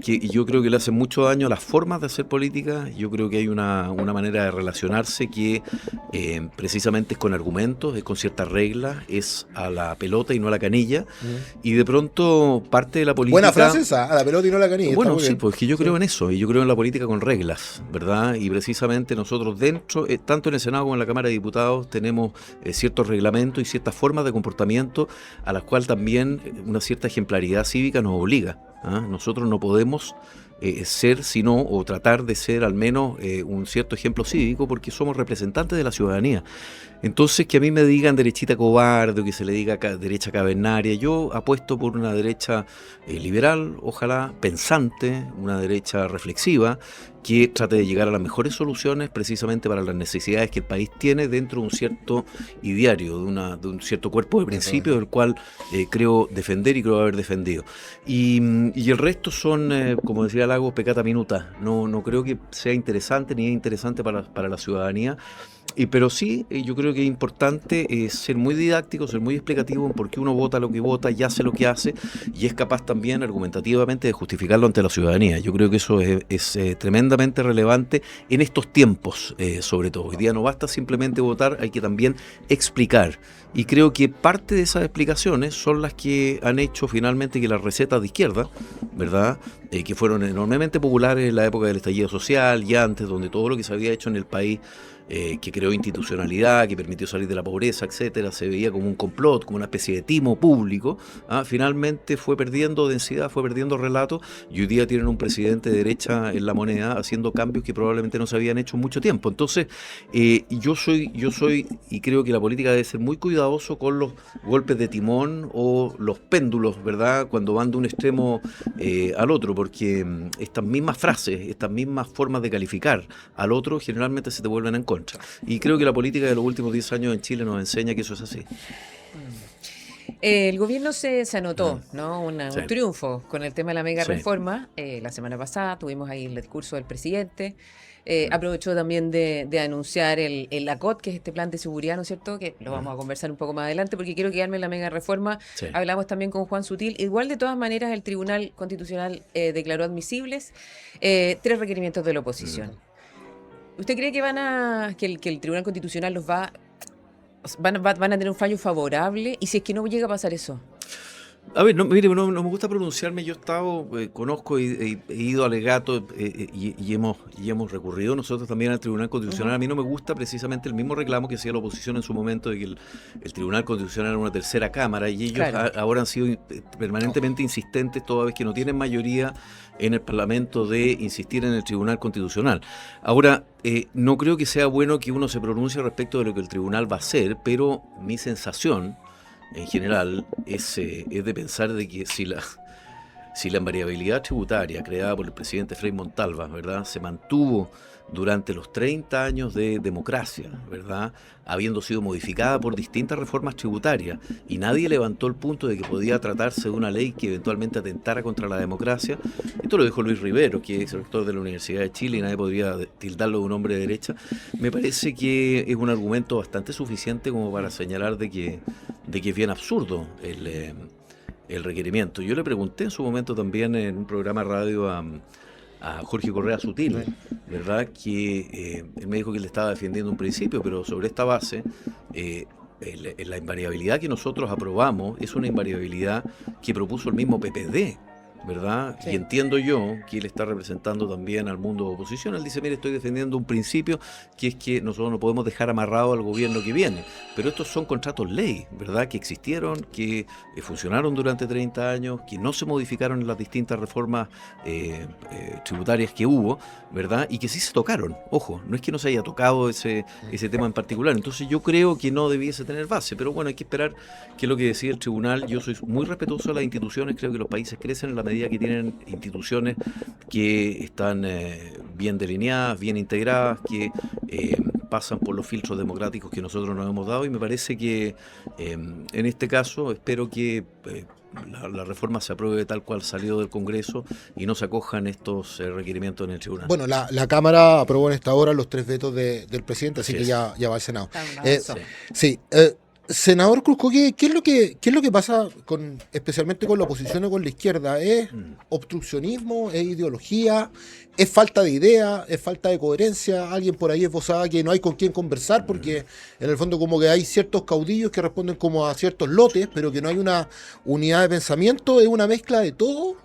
Y yo creo que le hace mucho daño a las formas de hacer política. Yo creo que hay una manera de relacionarse que precisamente es con argumentos, es con ciertas reglas, es a la pelota y no a la canilla. Y de pronto parte de la política... Buena frase esa, a la pelota y no a la canilla. Bueno, está muy sí, bien. pues que yo creo en eso, y yo creo en la política con reglas, ¿verdad? Y precisamente nosotros dentro, tanto en el Senado como en la Cámara de Diputados, tenemos ciertos reglamentos y ciertas formas de comportamiento a las cuales también una cierta ejemplaridad cívica nos obliga. Nosotros no podemos ser, sino, o tratar de ser al menos un cierto ejemplo cívico, porque somos representantes de la ciudadanía. Entonces, que a mí me digan derechita cobarde o que se le diga derecha cavernaria, yo apuesto por una derecha liberal, ojalá pensante, una derecha reflexiva, que trate de llegar a las mejores soluciones precisamente para las necesidades que el país tiene dentro de un cierto ideario, de un cierto cuerpo de principios, del cual creo defender y creo haber defendido. Y el resto son, como decía Lagos, peccata minuta. No creo que sea interesante ni es interesante para la ciudadanía. Pero sí, yo creo que es importante ser muy didáctico, ser muy explicativo en por qué uno vota lo que vota y hace lo que hace, y es capaz también argumentativamente de justificarlo ante la ciudadanía. Yo creo que eso es tremendamente relevante en estos tiempos, sobre todo. Hoy día no basta simplemente votar, hay que también explicar. Y creo que parte de esas explicaciones son las que han hecho finalmente que las recetas de izquierda, ¿verdad?, que fueron enormemente populares en la época del estallido social y antes, donde todo lo que se había hecho en el país, que creó institucionalidad, que permitió salir de la pobreza, etcétera, se veía como un complot, como una especie de timo público, finalmente fue perdiendo densidad, fue perdiendo relato, y hoy día tienen un presidente de derecha en la moneda haciendo cambios que probablemente no se habían hecho en mucho tiempo. Entonces, yo soy, y creo que la política debe ser muy cuidadoso con los golpes de timón o los péndulos, ¿verdad?, cuando van de un extremo al otro, porque estas mismas frases, estas mismas formas de calificar al otro generalmente se te vuelven en contra. Y creo que la política de los últimos 10 años en Chile nos enseña que eso es así. El gobierno se anotó, ¿no? Sí. Un triunfo con el tema de la mega Sí. reforma. La semana pasada tuvimos ahí el discurso del presidente. Aprovechó también de anunciar el ACOT, que es este plan de seguridad, ¿no es cierto? Que lo vamos a conversar un poco más adelante, porque quiero quedarme en la mega reforma. Sí. Hablamos también con Juan Sutil. Igual, de todas maneras, el Tribunal Constitucional declaró admisibles 3 requerimientos de la oposición. ¿Usted cree que que el Tribunal Constitucional van a tener un fallo favorable? Y si es que no llega a pasar eso. A ver, no, mire, no me gusta pronunciarme. Yo he estado, conozco, he ido a alegatos y hemos recurrido nosotros también al Tribunal Constitucional. A mí no me gusta precisamente el mismo reclamo que hacía la oposición en su momento de que el Tribunal Constitucional era una tercera cámara, y ellos Claro. ahora han sido permanentemente insistentes, toda vez que no tienen mayoría en el Parlamento, de insistir en el Tribunal Constitucional. Ahora, no creo que sea bueno que uno se pronuncie respecto de lo que el tribunal va a hacer, pero mi sensación en general es de pensar de que si la invariabilidad tributaria creada por el presidente Frei Montalva, ¿verdad?, se mantuvo durante los 30 años de democracia, ¿verdad?, habiendo sido modificada por distintas reformas tributarias, y nadie levantó el punto de que podía tratarse de una ley que eventualmente atentara contra la democracia. Esto lo dijo Luis Rivero, que es rector de la Universidad de Chile, y nadie podría tildarlo de un hombre de derecha. Me parece que es un argumento bastante suficiente como para señalar de que es bien absurdo el requerimiento. Yo le pregunté en su momento también en un programa de radio a Jorge Correa Sutil, ¿verdad?, que él me dijo que él estaba defendiendo un principio, pero sobre esta base, la invariabilidad que nosotros aprobamos es una invariabilidad que propuso el mismo PPD, ¿verdad? Sí. Y entiendo yo que él está representando también al mundo de oposición. Él dice, mire, estoy defendiendo un principio, que es que nosotros no podemos dejar amarrado al gobierno que viene. Pero estos son contratos ley, ¿verdad?, que existieron, que funcionaron durante 30 años, que no se modificaron en las distintas reformas tributarias que hubo, ¿verdad?, y que sí se tocaron. Ojo, no es que no se haya tocado ese tema en particular. Entonces yo creo que no debiese tener base, pero bueno, hay que esperar qué es lo que decide el tribunal. Yo soy muy respetuoso de las instituciones, creo que los países crecen en la medida que tienen instituciones que están bien delineadas, bien integradas, que pasan por los filtros democráticos que nosotros nos hemos dado, y me parece que en este caso espero que la reforma se apruebe tal cual salió del Congreso y no se acojan estos requerimientos en el tribunal. Bueno, la Cámara aprobó en esta hora los 3 vetos del presidente, así Así que es. ya va al Senado. Está un abrazo. Sí. Senador Cruzco, ¿qué es lo que pasa especialmente con la oposición o con la izquierda? ¿Es obstruccionismo? ¿Es ideología? ¿Es falta de idea? ¿Es falta de coherencia? Alguien por ahí esbozaba que no hay con quién conversar, porque en el fondo como que hay ciertos caudillos que responden como a ciertos lotes, pero que no hay una unidad de pensamiento. ¿Es una mezcla de todo?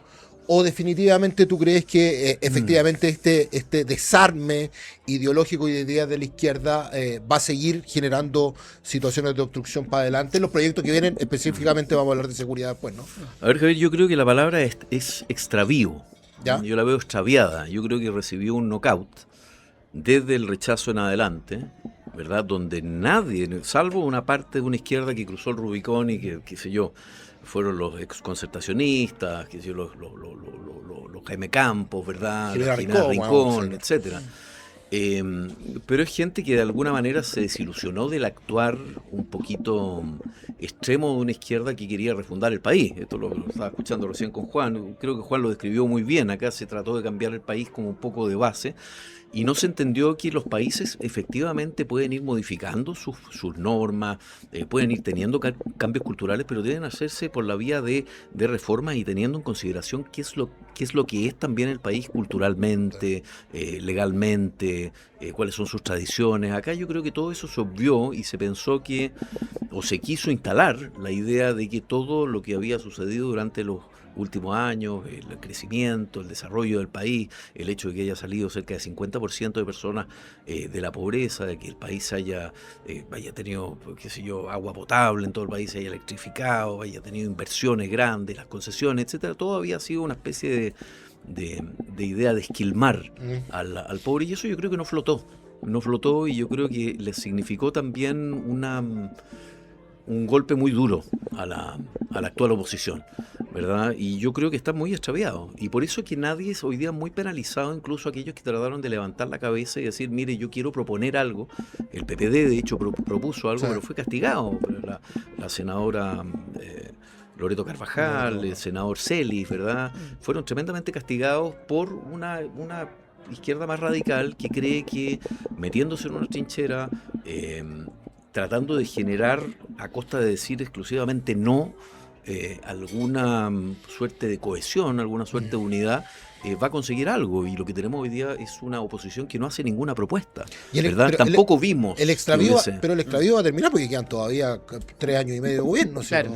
¿O definitivamente tú crees que efectivamente este desarme ideológico y de ideas de la izquierda va a seguir generando situaciones de obstrucción para adelante? Los proyectos que vienen, específicamente vamos a hablar de seguridad después, ¿no? A ver, Javier, yo creo que la palabra es extravío. ¿Ya? Yo la veo extraviada. Yo creo que recibió un knockout desde el rechazo en adelante, ¿verdad?, donde nadie, salvo una parte de una izquierda que cruzó el Rubicón y que, qué sé yo, fueron los exconcertacionistas, qué sé yo, los Jaime Campos, ¿verdad?, General General Rincón, Rincón, sí. etcétera. Pero es gente que de alguna manera se desilusionó del actuar un poquito extremo de una izquierda que quería refundar el país. Esto lo estaba escuchando recién con Juan. Creo que Juan lo describió muy bien. Acá se trató de cambiar el país como un poco de base, y no se entendió que los países efectivamente pueden ir modificando sus normas, pueden ir teniendo cambios culturales, pero deben hacerse por la vía de reformas y teniendo en consideración qué es lo que es también el país culturalmente, legalmente, cuáles son sus tradiciones. Acá yo creo que todo eso se obvió y se pensó que, o se quiso instalar la idea de que todo lo que había sucedido durante los últimos años, el crecimiento, el desarrollo del país, el hecho de que haya salido cerca de 50% de personas de la pobreza, de que el país haya tenido, qué sé yo, agua potable en todo el país, se haya electrificado, haya tenido inversiones grandes, las concesiones, etcétera, todo había sido una especie de idea de esquilmar al pobre, y eso yo creo que no flotó, y yo creo que le significó también un golpe muy duro a la actual oposición, ¿verdad? Y yo creo que está muy extraviado, y por eso es que nadie es hoy día muy penalizado, incluso aquellos que trataron de levantar la cabeza y decir, mire, yo quiero proponer algo. El PPD de hecho propuso algo, Sí. pero fue castigado. La senadora Loreto Carvajal, el senador Celis, ¿verdad?, fueron tremendamente castigados por una izquierda más radical que cree que metiéndose en una trinchera, tratando de generar, a costa de decir exclusivamente no, alguna suerte de cohesión, alguna suerte de unidad, va a conseguir algo, y lo que tenemos hoy día es una oposición que no hace ninguna propuesta, Y ¿verdad? pero Tampoco vimos el extravío, que hubiese- pero el extravío va a terminar porque quedan todavía 3 años y medio de gobierno. Claro.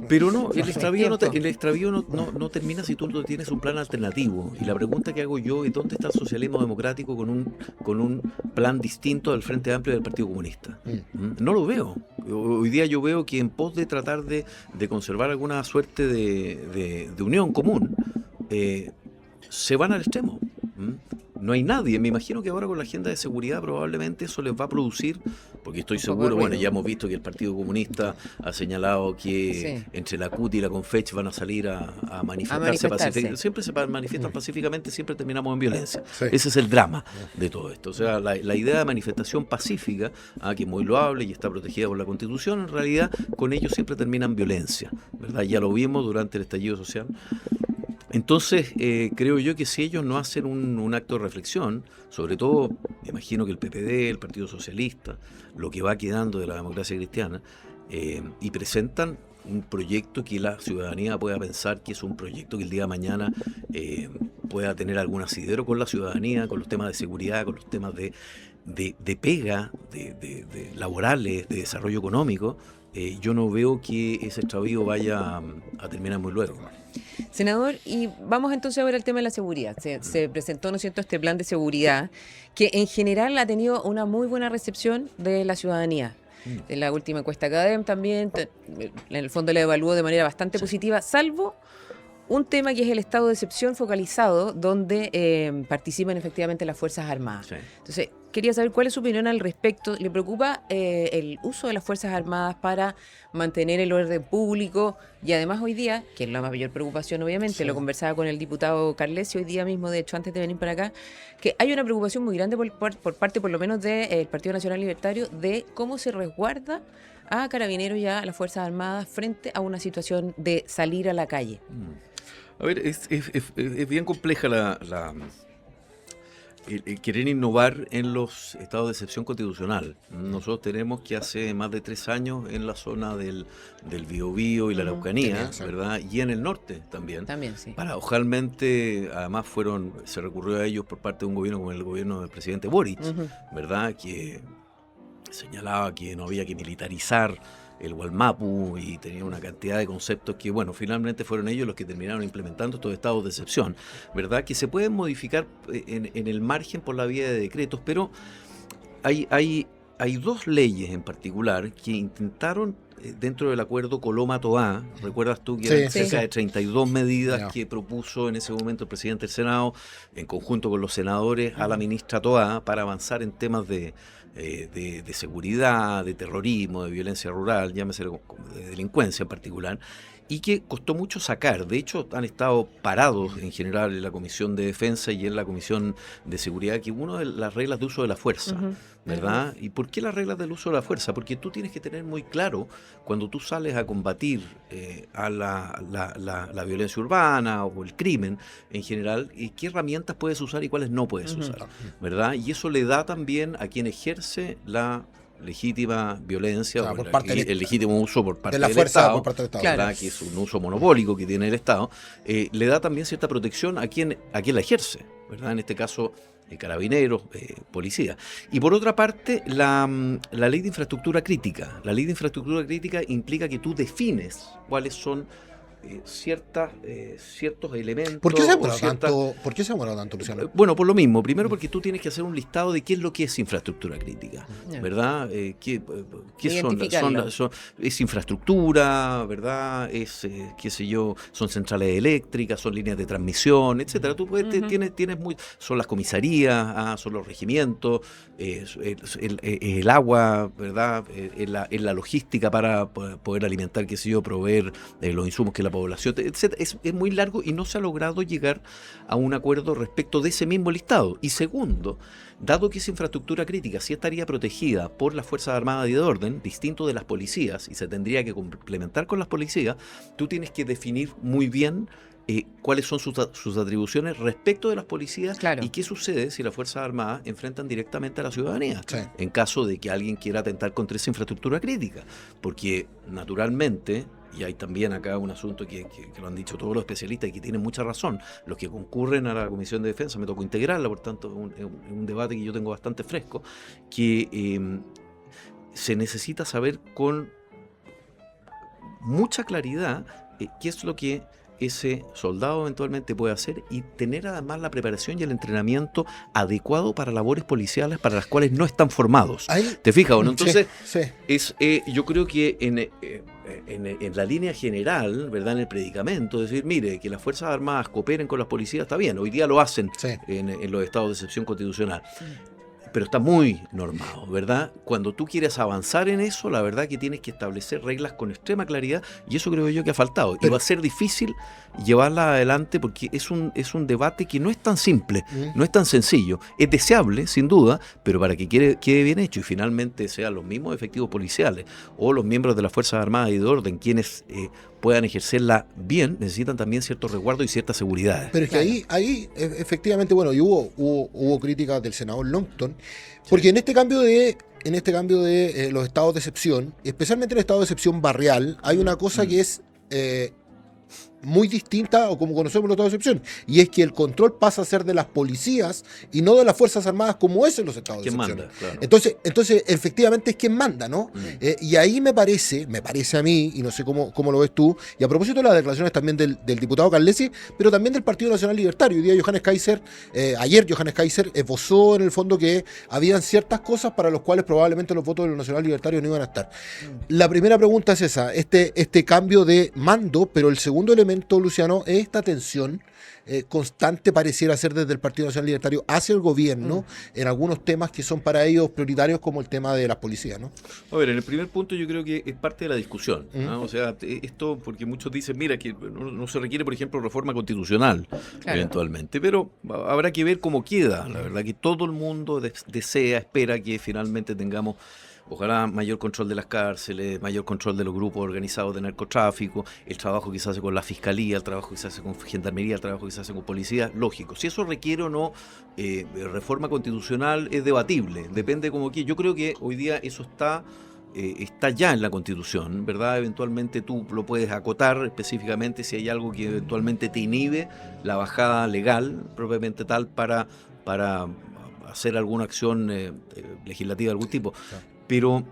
Pero no, el extravío, tiempo. el extravío no termina si tú no tienes un plan alternativo. Y la pregunta que hago yo es: ¿dónde está el socialismo democrático con un plan distinto del Frente Amplio y del Partido Comunista? No lo veo. Hoy día yo veo que en pos de tratar de conservar alguna suerte de unión común, se van al extremo. No hay nadie. Me imagino que ahora con la agenda de seguridad probablemente eso les va a producir, porque estoy Un poco seguro, de bueno, ruido. ya hemos visto que el Partido Comunista ha señalado que Sí. entre la CUT y la CONFECH van a salir a manifestarse manifestarse. pacíficamente. Siempre se manifiestan pacíficamente, siempre terminamos en violencia. Sí. Ese es el drama de todo esto. O sea, la idea de manifestación pacífica, que es muy loable y está protegida por la Constitución, en realidad con ello siempre termina en violencia, ¿verdad? Ya lo vimos durante el estallido social. Entonces, creo yo que si ellos no hacen un acto de reflexión, sobre todo, me imagino que el PPD, el Partido Socialista, lo que va quedando de la democracia cristiana, y presentan un proyecto que la ciudadanía pueda pensar que es un proyecto que el día de mañana pueda tener algún asidero con la ciudadanía, con los temas de seguridad, con los temas de pega, de laborales, de desarrollo económico, yo no veo que ese extravío vaya a terminar muy luego. Senador, y vamos entonces ahora al tema de la seguridad. Se presentó, ¿no es cierto?, este plan de seguridad que en general ha tenido una muy buena recepción de la ciudadanía. En la última encuesta CADEM también, en el fondo la evaluó de manera bastante positiva, salvo un tema que es el estado de excepción focalizado, donde participan efectivamente las Fuerzas Armadas. Sí. Entonces, quería saber cuál es su opinión al respecto. ¿Le preocupa el uso de las Fuerzas Armadas para mantener el orden público? Y además hoy día, que es la mayor preocupación obviamente, Sí. lo conversaba con el diputado Carlesi hoy día mismo, de hecho antes de venir para acá, que hay una preocupación muy grande por parte por lo menos del Partido Nacional Libertario de cómo se resguarda a Carabineros y a las Fuerzas Armadas frente a una situación de salir a la calle. A ver, es bien compleja el querer innovar en los estados de excepción constitucional. Nosotros tenemos que hace más de 3 años en la zona del Biobío y la Araucanía, Tenía, sí. ¿verdad? Y en el norte también. También, sí. Paradojalmente, además se recurrió a ellos por parte de un gobierno como el gobierno del presidente Boric, Ujú. ¿verdad? Que señalaba que no había que militarizar el Gualmapu y tenía una cantidad de conceptos que, bueno, finalmente fueron ellos los que terminaron implementando estos estados de excepción, ¿verdad? Que se pueden modificar en el margen por la vía de decretos, pero hay 2 leyes en particular que intentaron, dentro del acuerdo Coloma-Toá, ¿recuerdas tú que Sí, eran sí, cerca sí. de 32 medidas Ya. que propuso en ese momento el presidente del Senado, en conjunto con los senadores, a la ministra Toá, para avanzar en temas de seguridad, de terrorismo, de violencia rural, llámese de delincuencia en particular, y que costó mucho sacar? De hecho, han estado parados en general en la Comisión de Defensa y en la Comisión de Seguridad, que una de las reglas de uso de la fuerza, Ujú. ¿verdad? ¿Y por qué las reglas del uso de la fuerza? Porque tú tienes que tener muy claro, cuando tú sales a combatir a la violencia urbana o el crimen en general, qué herramientas puedes usar y cuáles no puedes Ujú. usar, ¿verdad? Y eso le da también a quien ejerce la legítima violencia, O sea, o por parte del- el legítimo uso por parte de la del fuerza Estado, por parte del Estado. Claro. ¿verdad? Que es un uso monopólico que tiene el Estado, le da también cierta protección a quien la ejerce, ¿verdad? En este caso, carabineros, policía. Y por otra parte, la ley de infraestructura crítica. La ley de infraestructura crítica implica que tú defines cuáles son ciertos elementos. ¿Por qué se ha o demorado ciertas- tanto, Luciano? Bueno, por lo mismo. Primero porque tú tienes que hacer un listado de qué es lo que es infraestructura crítica, Ya. ¿verdad? ¿Qué Identificarlo. es infraestructura, ¿verdad? Qué sé yo, son centrales eléctricas, son líneas de transmisión, etcétera. Tú tienes son las comisarías, son los regimientos, el agua, ¿verdad? En la logística para poder alimentar, qué sé yo, proveer los insumos que la población, etcétera. Es muy largo y no se ha logrado llegar a un acuerdo respecto de ese mismo listado. Y segundo, dado que esa infraestructura crítica sí estaría protegida por las Fuerzas Armadas y de Orden, distinto de las policías, y se tendría que complementar con las policías, tú tienes que definir muy bien cuáles son sus atribuciones respecto de las policías, Claro. y qué sucede si las Fuerzas Armadas enfrentan directamente a la ciudadanía, Sí. en caso de que alguien quiera atentar contra esa infraestructura crítica. Porque, naturalmente, y hay también acá un asunto que lo han dicho todos los especialistas y que tienen mucha razón, los que concurren a la Comisión de Defensa, me tocó integrarla, por tanto es un debate que yo tengo bastante fresco, que se necesita saber con mucha claridad qué es lo que ese soldado eventualmente puede hacer y tener además la preparación y el entrenamiento adecuado para labores policiales para las cuales no están formados. Ahí, ¿Te fijas o no? Entonces, sí. yo creo que en la línea general, ¿verdad? En el predicamento, decir, mire, que las Fuerzas Armadas cooperen con las policías está bien, hoy día lo hacen en los estados de excepción constitucional. Pero está muy normado, ¿verdad? Cuando tú quieres avanzar en eso, la verdad que tienes que establecer reglas con extrema claridad y eso creo yo que ha faltado. Y va a ser difícil llevarla adelante porque es un debate que no es tan simple, no es tan sencillo. Es deseable, sin duda, pero para que quede bien hecho y finalmente sean los mismos efectivos policiales o los miembros de las Fuerzas Armadas y de Orden quienes puedan ejercerla bien, necesitan también cierto resguardo y cierta seguridad. Pero es que ahí efectivamente, bueno, y hubo críticas del senador Longton, porque en este cambio de los estados de excepción, especialmente en el estado de excepción barrial, hay una cosa que es muy distinta o como conocemos los estados de excepción, y es que el control pasa a ser de las policías y no de las Fuerzas Armadas como es en los estados de excepción. Manda, claro. Entonces efectivamente es quien manda, ¿no? Y ahí me parece a mí, y no sé cómo lo ves tú, y a propósito de las declaraciones también del diputado Carlesi, pero también del Partido Nacional Libertario. Hoy día ayer Johannes Kaiser esbozó en el fondo que habían ciertas cosas para las cuales probablemente los votos de los Nacional Libertarios no iban a estar. La primera pregunta es esa, este cambio de mando, pero el segundo elemento, Luciano, es esta tensión constante pareciera ser desde el Partido Nacional Libertario hacia el gobierno en algunos temas que son para ellos prioritarios como el tema de las policías, ¿no? A ver, en el primer punto yo creo que es parte de la discusión, ¿no? O sea, esto porque muchos dicen, mira, que no se requiere, por ejemplo, reforma constitucional eventualmente, pero habrá que ver cómo queda. La verdad que todo el mundo desea, espera que finalmente tengamos ojalá mayor control de las cárceles, mayor control de los grupos organizados de narcotráfico, el trabajo que se hace con la fiscalía, el trabajo que se hace con gendarmería, el trabajo que se hace con policía, lógico. Si eso requiere o no reforma constitucional es debatible, depende como que. Yo creo que hoy día eso está ya en la Constitución, ¿verdad? Eventualmente tú lo puedes acotar específicamente si hay algo que eventualmente te inhibe la bajada legal, propiamente tal, para hacer alguna acción legislativa de algún tipo. Pero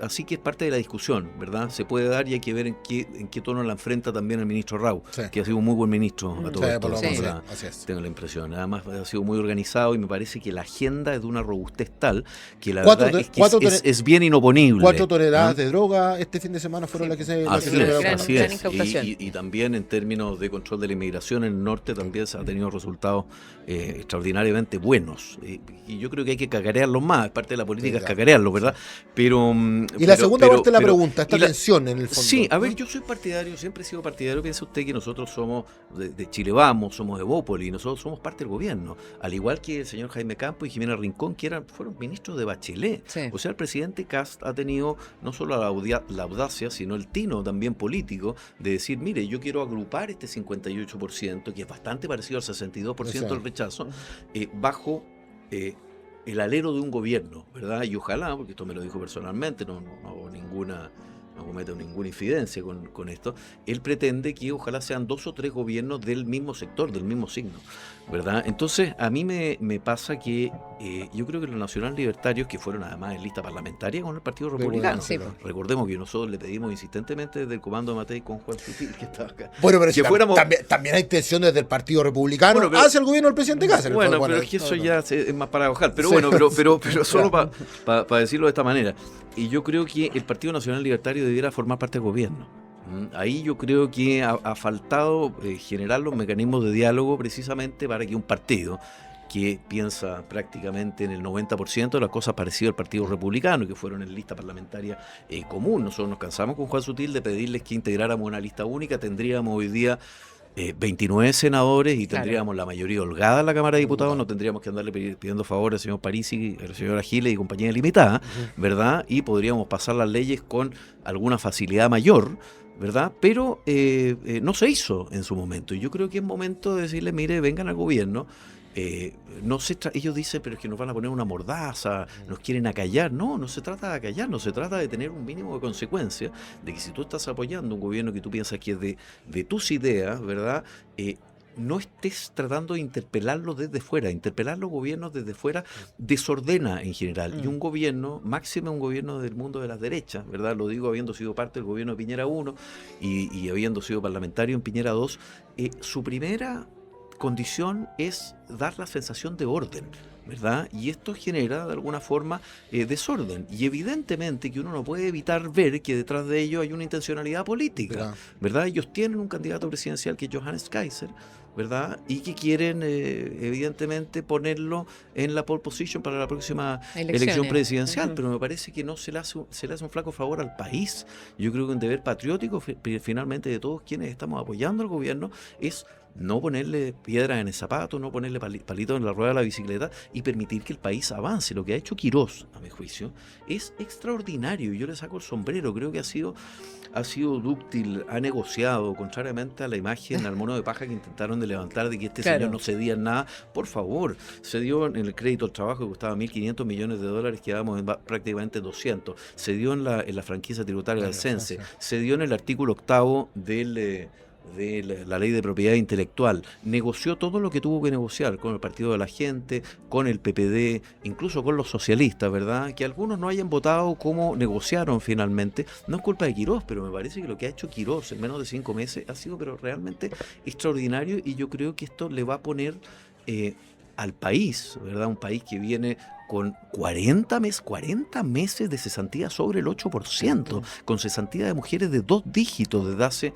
así que es parte de la discusión, ¿verdad? Se puede dar y hay que ver en qué tono la enfrenta también el ministro Rau, que ha sido un muy buen ministro a todo esto, tengo la impresión. Además ha sido muy organizado y me parece que la agenda es de una robustez tal que la verdad es que es bien inoponible. 4 toneladas de droga este fin de semana fueron las que se Así es. Y también en términos de control de la inmigración en el norte también se ha tenido resultados extraordinariamente buenos. Y yo creo que hay que cacarearlos más, es parte de la política cacarearlo, ¿verdad? Pero y la segunda parte de la pregunta, esta tensión en el fondo. Sí, a ver, yo soy partidario, siempre he sido partidario. Piensa usted que nosotros somos de Chile Vamos, somos de Bópoli, y nosotros somos parte del gobierno, al igual que el señor Jaime Campo y Jimena Rincón, que fueron ministros de Bachelet. O sea, el presidente Kast ha tenido no solo la audacia, sino el tino también político de decir, mire, yo quiero agrupar este 58%, que es bastante parecido al 62% del rechazo, bajo el alero de un gobierno, ¿verdad? Y ojalá, porque esto me lo dijo personalmente, no cometo ninguna infidencia con esto, él pretende que ojalá sean 2 o 3 gobiernos del mismo sector, del mismo signo, ¿verdad? Entonces, a mí me pasa que yo creo que los nacionales libertarios, que fueron además en lista parlamentaria con el Partido Republicano, recordemos que nosotros le pedimos insistentemente desde el comando de Matei con Juan Sutil, que estaba acá. Bueno, pero que también hay tensión desde el Partido Republicano hacia el gobierno del presidente Cáceres. Bueno, pero es que eso ya es más para bajar. Pero bueno, pero solo para decirlo de esta manera. Y yo creo que el Partido Nacional Libertario debiera formar parte del gobierno. Ahí yo creo que ha faltado generar los mecanismos de diálogo precisamente para que un partido que piensa prácticamente en el 90% de las cosas parecidas al Partido Republicano, que fueron en lista parlamentaria común. Nosotros nos cansamos con Juan Sutil de pedirles que integráramos una lista única. Tendríamos hoy día 29 senadores y tendríamos la mayoría holgada en la Cámara de Diputados, no tendríamos que andarle pidiendo favores al señor Parisi, al señor Agiles y compañía limitada, ¿verdad? Y podríamos pasar las leyes con alguna facilidad mayor, ¿verdad? Pero no se hizo en su momento. Y yo creo que es momento de decirle, mire, vengan al gobierno ellos dicen, pero es que nos van a poner una mordaza, nos quieren acallar. No se trata de acallar, no se trata de tener un mínimo de consecuencia, de que si tú estás apoyando un gobierno que tú piensas que es de tus ideas, ¿verdad? No estés tratando de interpelarlo desde fuera. Interpelar los gobiernos desde fuera desordena en general. Y un gobierno, máximo un gobierno del mundo de las derechas, ¿verdad? Lo digo habiendo sido parte del gobierno de Piñera 1 y habiendo sido parlamentario en Piñera 2, su primera condición es dar la sensación de orden, ¿verdad? Y esto genera de alguna forma desorden. Y evidentemente que uno no puede evitar ver que detrás de ello hay una intencionalidad política, ¿verdad? Ellos tienen un candidato presidencial que es Johannes Kaiser, ¿verdad? Y que quieren evidentemente ponerlo en la pole position para la próxima elección presidencial, pero me parece que no se le hace un flaco favor al país. Yo creo que un deber patriótico finalmente de todos quienes estamos apoyando al gobierno es no ponerle piedras en el zapato, no ponerle palitos en la rueda de la bicicleta y permitir que el país avance. Lo que ha hecho Quirós, a mi juicio, es extraordinario. Yo le saco el sombrero. Creo que ha sido dúctil, ha negociado, contrariamente a la imagen, al mono de paja que intentaron de levantar de que este señor no cedía en nada. Por favor, se dio en el crédito al trabajo que costaba $1.500 millones, quedamos en prácticamente 200. Se dio en la franquicia tributaria del CENSE. Se dio en el artículo 8 de la ley de propiedad intelectual. Negoció todo lo que tuvo que negociar con el Partido de la Gente, con el PPD, incluso con los socialistas, ¿verdad? Que algunos no hayan votado como negociaron finalmente. No es culpa de Quirós, pero me parece que lo que ha hecho Quirós en menos de 5 meses ha sido pero realmente extraordinario, y yo creo que esto le va a poner al país, ¿verdad? Un país que viene con 40 meses de cesantía sobre el 8%, con cesantía de mujeres de 2 dígitos desde hace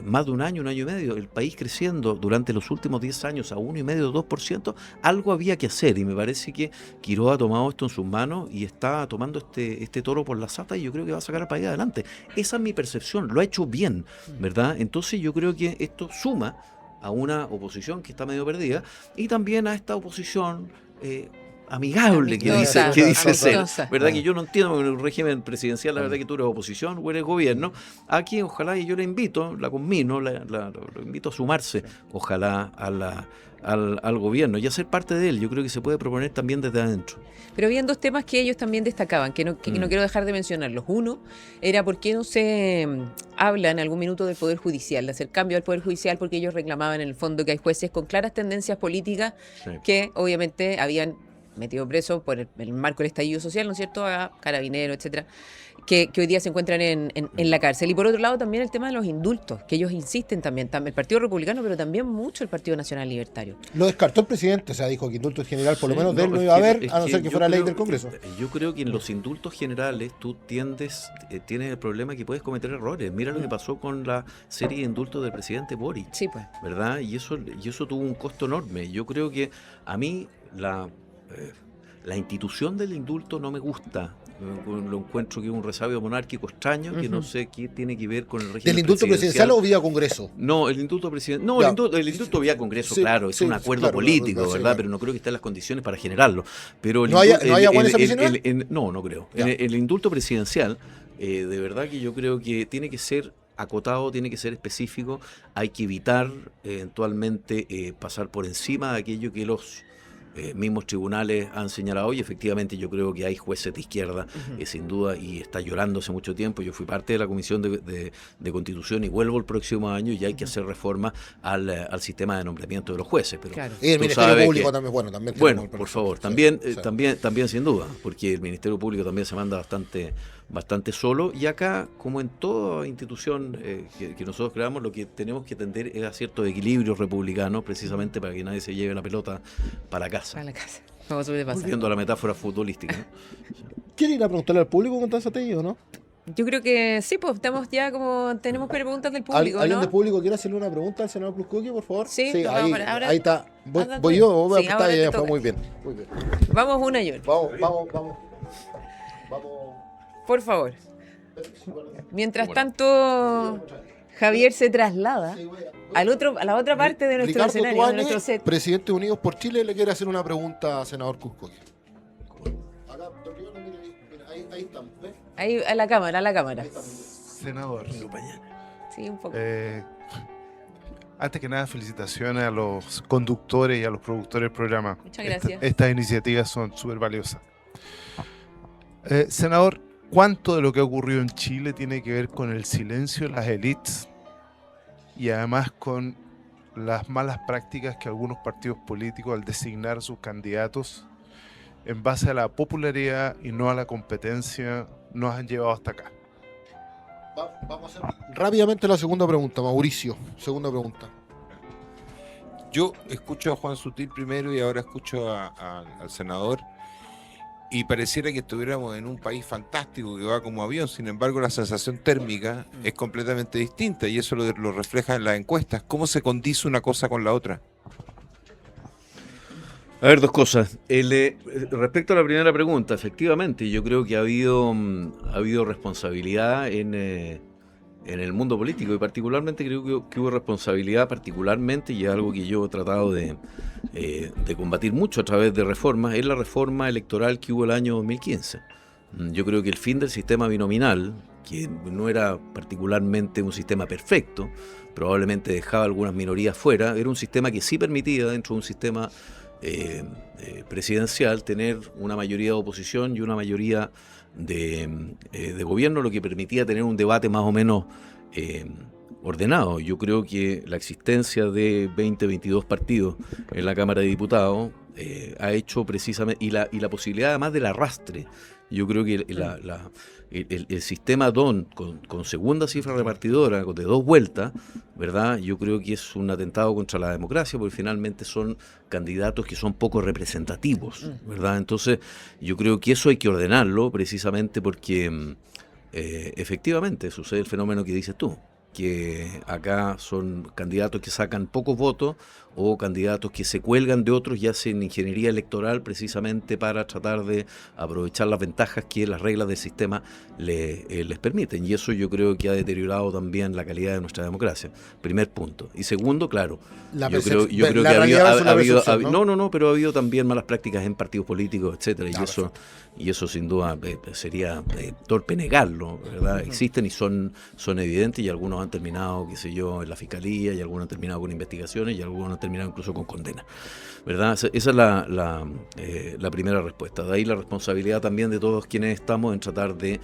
más de un año y medio, el país creciendo durante los últimos 10 años a 1,5% o 2%, algo había que hacer, y me parece que Quirós ha tomado esto en sus manos y está tomando este toro por la sata, y yo creo que va a sacar al país adelante. Esa es mi percepción, lo ha hecho bien, ¿verdad? Entonces yo creo que esto suma a una oposición que está medio perdida, y también a esta oposición amigable que dice ser, ¿verdad? Que yo no entiendo, en el régimen presidencial la verdad que tú eres oposición o eres gobierno. Aquí ojalá, y yo le invito, la conmino, lo invito a sumarse, ojalá al gobierno y a ser parte de él. Yo creo que se puede proponer también desde adentro. Pero habían 2 temas que ellos también destacaban, que no quiero dejar de mencionarlos. Uno era por qué no se habla en algún minuto del Poder Judicial, de hacer cambio al Poder Judicial, porque ellos reclamaban en el fondo que hay jueces con claras tendencias políticas que obviamente habían metido preso por el marco del estallido social, ¿no es cierto?, a Carabineros, etcétera, que hoy día se encuentran en la cárcel. Y por otro lado también el tema de los indultos, que ellos insisten también, el Partido Republicano, pero también mucho el Partido Nacional Libertario. Lo descartó el presidente, o sea, dijo que indultos general por lo menos de él no iba a haber, a no ser que fuera ley del Congreso. Yo creo que en los indultos generales tú tienes el problema que puedes cometer errores. Mira lo que pasó con la serie de indultos del presidente Boric, sí, pues, ¿verdad? Y eso tuvo un costo enorme. Yo creo que a mí la institución del indulto no me gusta. Lo encuentro que es un resabio monárquico extraño, que no sé qué tiene que ver con el régimen. ¿Del indulto presidencial o vía Congreso? No, el indulto presidencial. No, el indulto vía Congreso, sí, claro, es un acuerdo político, claro, ¿verdad? Pero no creo que esté en las condiciones para generarlo. Pero ¿No hay agua en esa piscina? No creo. El indulto presidencial, de verdad que yo creo que tiene que ser acotado, tiene que ser específico. Hay que evitar eventualmente pasar por encima de aquello que los mismos tribunales han señalado, y efectivamente yo creo que hay jueces de izquierda, sin duda, y está llorando hace mucho tiempo. Yo fui parte de la Comisión de Constitución y vuelvo el próximo año, y hay que hacer reforma al sistema de nombramiento de los jueces. Pero claro. Y el Ministerio Público también, bueno, por favor, también sin duda, porque el Ministerio Público también se manda bastante solo, y acá, como en toda institución que nosotros creamos, lo que tenemos que tender es a ciertos equilibrios republicanos, precisamente para que nadie se lleve la pelota para casa. Para la casa. Vamos a pasar. Volviendo a la metáfora futbolística, ¿no? ¿Quiere ir a preguntarle al público con Tanzatelli o no? Yo creo que sí, pues estamos ya como tenemos preguntas del público, ¿no? ¿Alguien del público quiere hacerle una pregunta al senador Pluscuqui, por favor? Sí, ahí está. Voy yo, sí, está fue muy bien. Vamos una y otra. Vamos. Por favor. Mientras tanto, Javier se traslada a la otra parte de nuestro Ricardo escenario, Tuane, de nuestro set. presidente de Unidos por Chile, le quiere hacer una pregunta al senador Pluscuqui. Ahí estamos, ¿ves? Ahí, a la cámara. Senador, Sí, un poco. Antes que nada, felicitaciones a los conductores y a los productores del programa. Muchas gracias. Estas iniciativas son súper valiosas. Senador, ¿cuánto de lo que ha ocurrido en Chile tiene que ver con el silencio de las élites y además con las malas prácticas que algunos partidos políticos al designar a sus candidatos en base a la popularidad y no a la competencia nos han llevado hasta acá? Vamos a hacer rápidamente la segunda pregunta, Mauricio. Segunda pregunta. Yo escucho a Juan Sutil primero y ahora escucho al senador, y pareciera que estuviéramos en un país fantástico que va como avión. Sin embargo, la sensación térmica es completamente distinta y eso lo refleja en las encuestas. ¿Cómo se condice una cosa con la otra? A ver, dos cosas. Respecto a la primera pregunta, efectivamente, yo creo que ha habido responsabilidad en el mundo político, y particularmente creo que hubo responsabilidad, particularmente, y es algo que yo he tratado de combatir mucho a través de reformas, es la reforma electoral que hubo el año 2015. Yo creo que el fin del sistema binominal, que no era particularmente un sistema perfecto, probablemente dejaba algunas minorías fuera, era un sistema que sí permitía, dentro de un sistema presidencial, tener una mayoría de oposición y una mayoría de gobierno, lo que permitía tener un debate más o menos ordenado. Yo creo que la existencia de 22 partidos en la Cámara de Diputados ha hecho precisamente, y la posibilidad además del arrastre. Yo creo que el sistema DON con segunda cifra repartidora, de 2 vueltas, ¿verdad? Yo creo que es un atentado contra la democracia, porque finalmente son candidatos que son poco representativos, ¿verdad? Entonces, yo creo que eso hay que ordenarlo, precisamente porque efectivamente sucede el fenómeno que dices tú, que acá son candidatos que sacan pocos votos o candidatos que se cuelgan de otros y hacen ingeniería electoral precisamente para tratar de aprovechar las ventajas que las reglas del sistema les permiten, y eso yo creo que ha deteriorado también la calidad de nuestra democracia. Primer punto. Y segundo, claro, yo creo que pero ha habido también malas prácticas en partidos políticos, etcétera, y eso sin duda sería torpe negarlo, ¿verdad? Existen y son evidentes, y algunos han terminado, qué sé yo, en la fiscalía, y algunos han terminado con investigaciones, y algunos han terminado incluso con condenas, ¿verdad? Esa es la primera respuesta. De ahí la responsabilidad también de todos quienes estamos en tratar de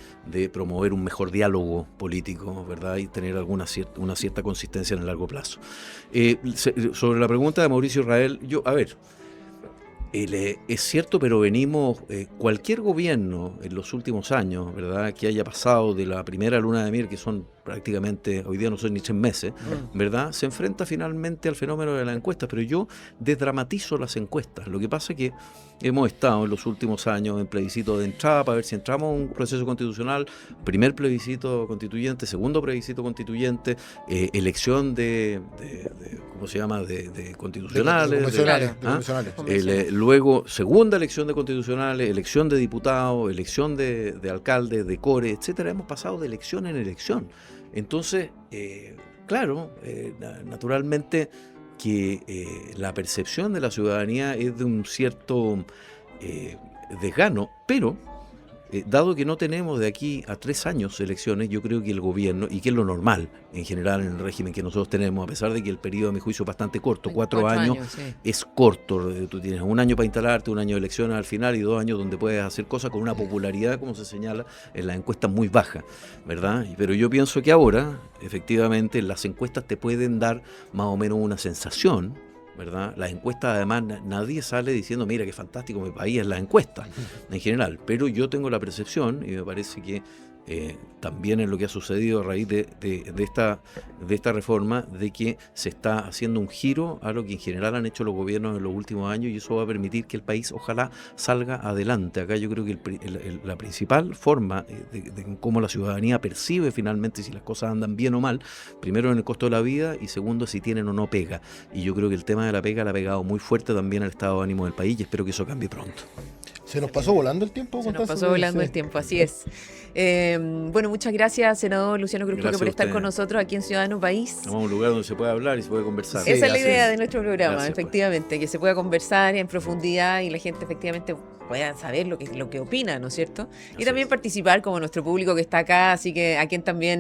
promover un mejor diálogo político, ¿verdad? Y tener una cierta consistencia en el largo plazo. Sobre la pregunta de Mauricio Israel, es cierto, pero venimos, cualquier gobierno en los últimos años, ¿verdad?, que haya pasado de la primera luna de miel, que son prácticamente, hoy día no son ni 3 meses, ¿verdad?, se enfrenta finalmente al fenómeno de las encuestas, pero yo desdramatizo las encuestas. Lo que pasa es que hemos estado en los últimos años en plebiscito de entrada para ver si entramos a un proceso constitucional, primer plebiscito constituyente, segundo plebiscito constituyente, elección de ¿cómo se llama?, de constitucionales, luego segunda elección de constitucionales, elección de diputados, elección de alcaldes, de core, etcétera. Hemos pasado de elección en elección. Entonces, claro, naturalmente que la percepción de la ciudadanía es de un cierto desgano, pero dado que no tenemos de aquí a 3 años elecciones, yo creo que el gobierno, y que es lo normal en general en el régimen que nosotros tenemos, a pesar de que el periodo, a mi juicio, es bastante corto, 4 años, sí, es corto. Tú tienes 1 año para instalarte, 1 año de elecciones al final y 2 años donde puedes hacer cosas con una popularidad, como se señala en las encuestas, muy baja, ¿verdad? Pero yo pienso que ahora, efectivamente, las encuestas te pueden dar más o menos una sensación, ¿verdad? Las encuestas, además, nadie sale diciendo, mira qué fantástico mi país es la encuesta en general, pero yo tengo la percepción, y me parece que también en lo que ha sucedido a raíz de esta reforma, de que se está haciendo un giro a lo que en general han hecho los gobiernos en los últimos años, y eso va a permitir que el país ojalá salga adelante. Acá yo creo que la principal forma de cómo la ciudadanía percibe finalmente si las cosas andan bien o mal, primero en el costo de la vida, y segundo si tienen o no pega, y yo creo que el tema de la pega le ha pegado muy fuerte también al estado de ánimo del país, y espero que eso cambie pronto. Se nos pasó volando el tiempo. Se nos pasó volando el tiempo, así es. Bueno, muchas gracias, senador Luciano Cruz, por estar con nosotros aquí en Ciudadano País. Vamos a un lugar donde se puede hablar y se puede conversar. Sí, esa es la idea de nuestro programa, efectivamente, que se pueda conversar en profundidad y la gente efectivamente pueda saber lo que opina, ¿no es cierto? Y también participar como nuestro público que está acá, así que a quien también,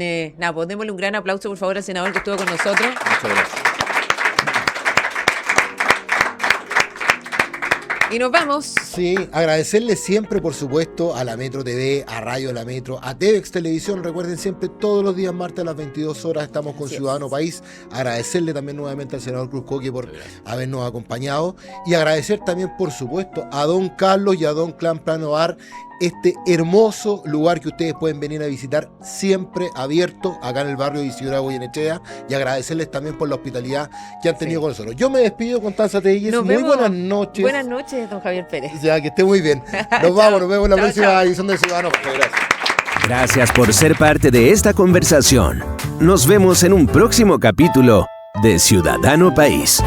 pues démosle un gran aplauso, por favor, al senador que estuvo con nosotros. Muchas gracias. Y nos vamos. Sí, agradecerle siempre, por supuesto, a la Metro TV, a Radio La Metro, a TVX Televisión. Recuerden siempre, todos los días martes a las 22 horas estamos con Ciudadano País. Agradecerle también nuevamente al senador Cruz Coque por habernos acompañado. Y agradecer también, por supuesto, a don Carlos y a don Clan Plano Bar, este hermoso lugar que ustedes pueden venir a visitar, siempre abierto acá en el barrio de Isidora Goyenechea, y agradecerles también por la hospitalidad que han tenido con nosotros. Yo me despido, Constanza Telles. Nos Muy vemos. buenas noches. Buenas noches, don Javier Pérez. Ya, que esté muy bien. Nos vamos en la Chao, próxima chao. edición de Ciudadano. Gracias. Gracias por ser parte de esta conversación. Nos vemos en un próximo capítulo de Ciudadano País.